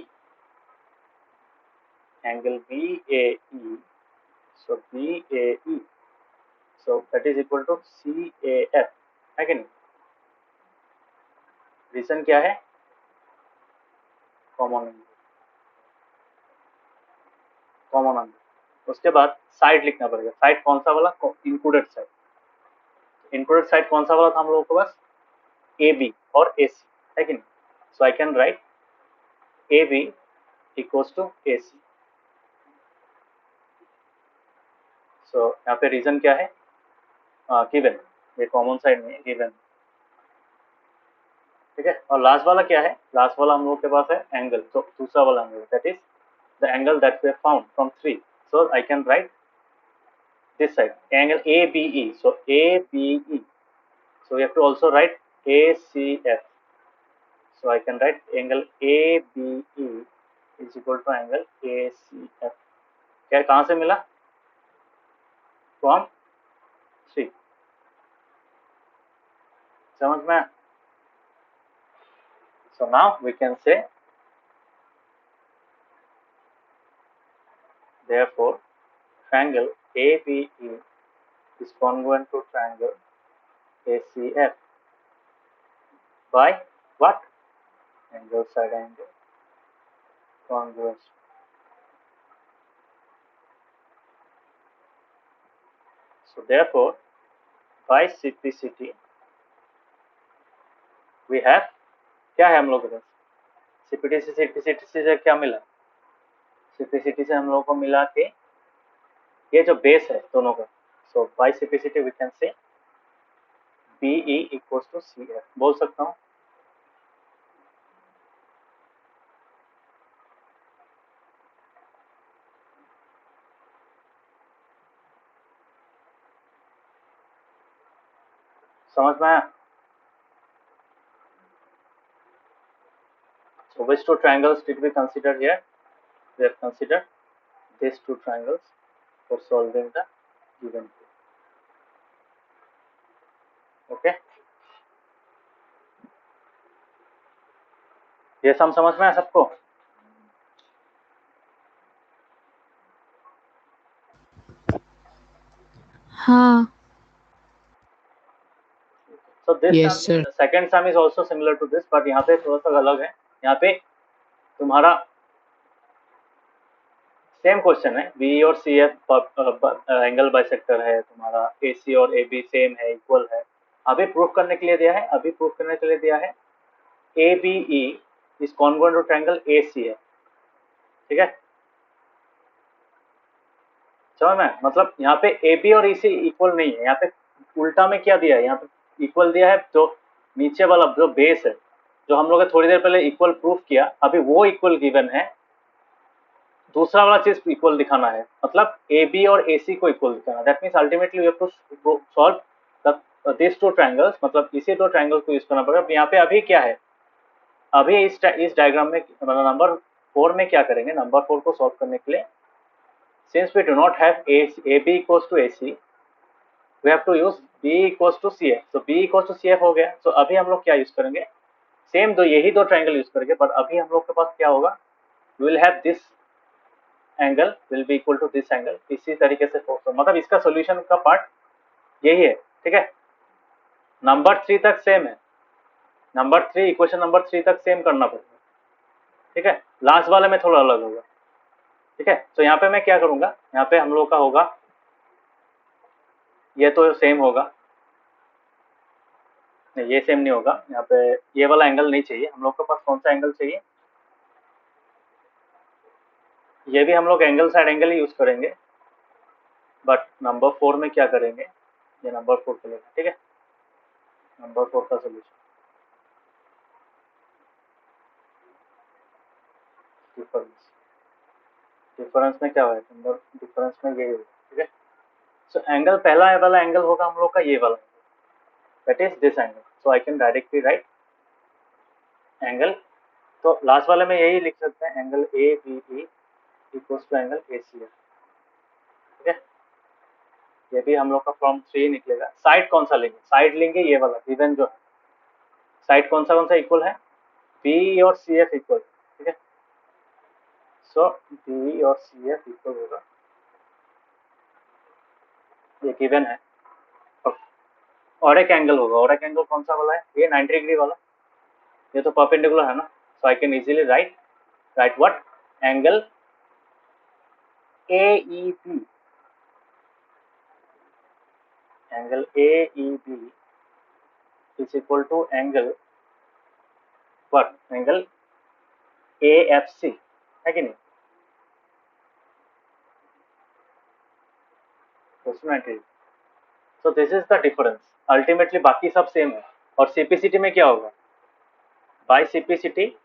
angle BAE, so BAE, so that is equal to CAF, है कि नहीं? रीजन क्या है? Common angle. उसके बाद साइड लिखना पड़ेगा। साइड कौन सा वाला? Included side. इंक्लूडेड साइड कौन सा वाला था हम लोगों के पास? AB और AC, है कि नहीं? So I can write AB equals to AC। So यहाँ पे रीजन क्या है? गिवन, ये कॉमन साइड में गिवन, ठीक है। और लास्ट वाला क्या है? लास्ट वाला हम लोग के पास है एंगल, तो दूसरा वाला angle, that is the angle that we have found from 3। So I can write this side angle ABE, so ABE, so we have to also write ACF, so I can write angle ABE is equal to angle ACF। क्या कहाँ से मिला? From 3। समझ में? So now we can say therefore triangle ABE is congruent to triangle ACF by what? Angle side angle congruence. So therefore by simplicity we have, क्या है हम लोग के पास? सिंप्लिसिटी से क्या मिला? सिंप्लिसिटी से हम लोगों को मिला कि ये जो बेस है दोनों का, so by simplicity we can say BE equals to CF, बोल सकता हूँ। समझ में आया? So which two triangles did we consider here? We have considered these two triangles for solving the given proof. Okay? ये सम समझ में आया सबको? हाँ So this Yes, sum, sir. the second sum is also similar to this, but यहाँ पे थोड़ा सा अलग है. यहाँ पे तुम्हारा सेम क्वेश्चन है, बी और सी एफ एंगल बाइसेक्टर है, तुम्हारा ए सी और ए बी सेम है, इक्वल है. अभी प्रूफ करने के लिए दिया है, A B E is congruent to triangle A C है. ठीक है, समझ में? मतलब यहाँ पे ए बी और ई सी इक्वल नहीं है, यहाँ पे उल्टा में क्या दिया है, यहाँ पे इक्वल दिया है. जो नीचे वाला जो बेस है, जो हम लोग थोड़ी देर पहले इक्वल प्रूफ किया, अभी वो इक्वल गिवन है. दूसरा वाला चीज इक्वल दिखाना है, मतलब ए बी और ए सी को इक्वल दिखाना. That means ultimately we have to solve this two triangles, मतलब इसी दो ट्रायंगल्स को यूज करना पड़ेगा. यहाँ पे अभी क्या है, अभी इस डायग्राम में मतलब नंबर 4 में क्या करेंगे, नंबर 4 को सॉल्व करने के लिए, since we do not have AB equals to AC, we have to use B equals to CF. so B equals to CF हो गया. so अभी हम लोग क्या यूज करेंगे, सेम दो यही दो ट्रायंगल यूज करेंगे, पर अभी हम लोग के पास क्या होगा, we will have this angle will be equal to this angle. इसी तरीके से मतलब इसका सॉल्यूशन का पार्ट यही है. ठीक है, नंबर 3 तक सेम है, नंबर 3 इक्वेशन नंबर 3 तक सेम करना पड़ेगा. ठीक है, लास्ट वाले में थोड़ा अलग होगा. ठीक है, तो यहाँ पे मैं क्या करूंगा, यहाँ पे हम लोग का होगा, ये तो सेम होगा, नहीं ये सेम नहीं होगा. यहाँ पे ये वाला एंगल नहीं चाहिए हम लोग के पास. कौन सा एंगल चाहिए, ये भी हम लोग एंगल साइड एंगल ही यूज करेंगे, बट नंबर 4 में क्या करेंगे, ये नंबर 4 के लिए. ठीक है, नंबर 4 का सोल्यूशन डिफरेंस में क्या होगा, नंबर डिफरेंस में यही होगा. ठीक है, सो एंगल पहला वाला एंगल होगा हम लोग का ये वाला, that is this angle. So I can directly write angle, तो लास्ट वाले में यही लिख सकते हैं, angle A B E equals to angle A C F. ठीक है, ये भी हम लोग का फ्रॉम 3 निकलेगा. साइड कौन सा लेंगे, साइड लेंगे ये वाला गिवन जो है, साइड कौन सा इक्वल है, बी और सी एफ इक्वल. ठीक है, सो बी और सी एफ इक्वल होगा, ये गिवन है. और एक एंगल होगा, और एक एंगल कौन सा वाला है, ये 90 डिग्री वाला, ये तो परपेंडिकुलर है ना. So I can easily write what, angle AEB, angle AEB is equal to angle what, angle AFC है कि नहीं, 90. so this is the difference. Ultimately बाकी सब सेम है. और सीपीसीटी में क्या होगा, by CPCT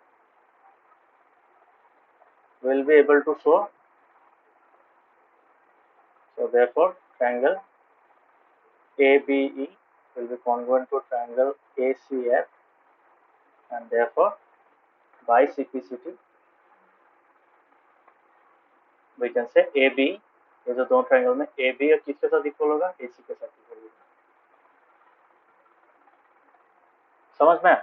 will be able to show, so therefore triangle ABE will be congruent to triangle ACF, and therefore by CPCT we can say AB, ये जो दो ट्रायंगल में AB और किसके साथ इक्वल होगा, AC के साथ इक्वल होगा. समझ में?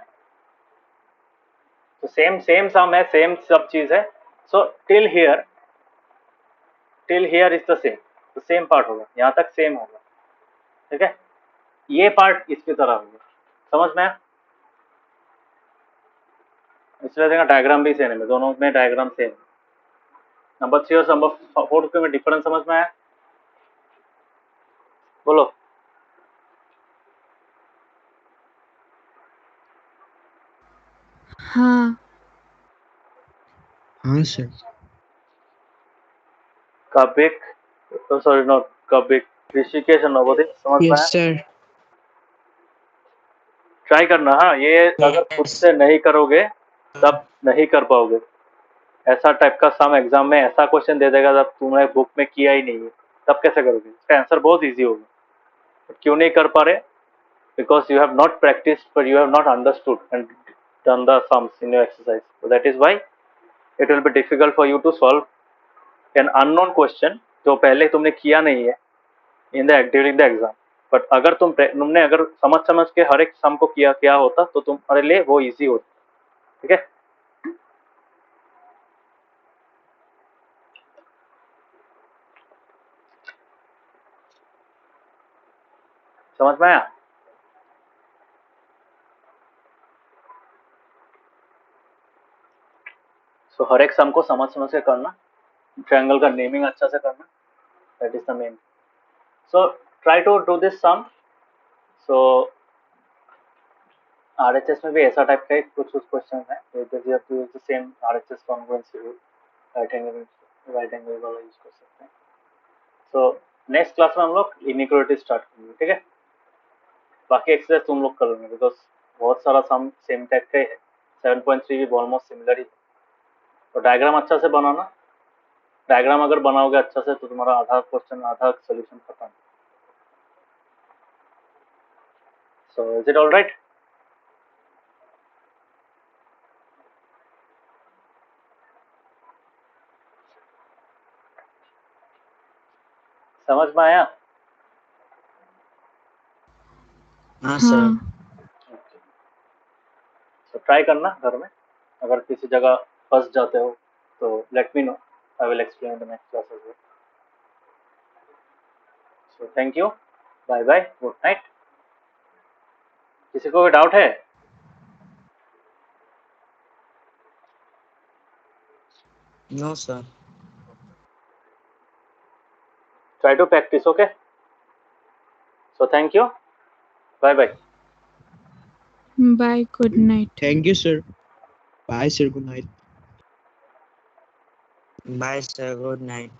तो सेम सम है, सेम सब चीज है. So till here is the same, तो सेम पार्ट होगा, यहाँ तक सेम होगा. ठीक है, ये पार्ट इसकी तरह होगा. समझ में? इसलिए देखा डायग्राम भी सेम है, दोनों में डायग्राम सेम. नंबर 3 और नंबर 4 के में डिफरेंस समझ में आया, बोलो. हाँ हाँ सर. कबिक, सॉरी नॉट कबिक, ऋषिकेश और नवोदय, समझ में यस आया? सर. ट्राई करना. हाँ, ये अगर खुद से नहीं करोगे तब नहीं कर पाओगे. ऐसा टाइप का सम एग्जाम में ऐसा क्वेश्चन दे देगा जब तुमने बुक में किया ही नहीं है, तब कैसे करोगे. इसका आंसर बहुत इजी होगा, क्यों नहीं कर पा रहे, because you have not practiced, but you have not understood and done the sums in your exercise. So that is why it will be difficult for you to solve an unknown question जो पहले तुमने किया नहीं है in the during the exam. But अगर तुमने अगर समझ के हर एक सम को किया होता तो तुम्हारे लिए वो इजी होता. ठीक है. समझ में आया? सो हर एक सम को समझ के करना, ट्रायंगल का नेमिंग अच्छा से करना, that is the main. So try to do this sum. So RHS में भी ऐसा टाइप का कुछ क्वेश्चन है, same RHS congruency rule right angle वाला यूज कर सकते हैं. सो नेक्स्ट क्लास में हम लोग इनइक्वालिटी स्टार्ट करेंगे. ठीक है. बाकी एक्सरसाइज तुम लोग कर लेंगे बिकॉज बहुत सारा सम सेम टाइप का ही है. 7.3 भी ऑलमोस्ट सिमिलर ही है. तो डायग्राम अच्छा से बनाना. डायग्राम अगर बनाओगे अच्छा से तो तुम्हारा आधा क्वेश्चन आधा सोल्यूशन खत्म. So is it all right? समझ में आया? हाँ सर. हाँ तो ट्राई करना घर में. अगर किसी जगह फंस जाते हो तो let me know. I will explain the next class as well. So thank you. Bye bye. Good night. किसी को कोई डाउट है? No sir. Try to practice. Okay. So thank you. Bye bye. Bye good night. Thank you sir. Bye sir. Good night. Bye sir. Good night.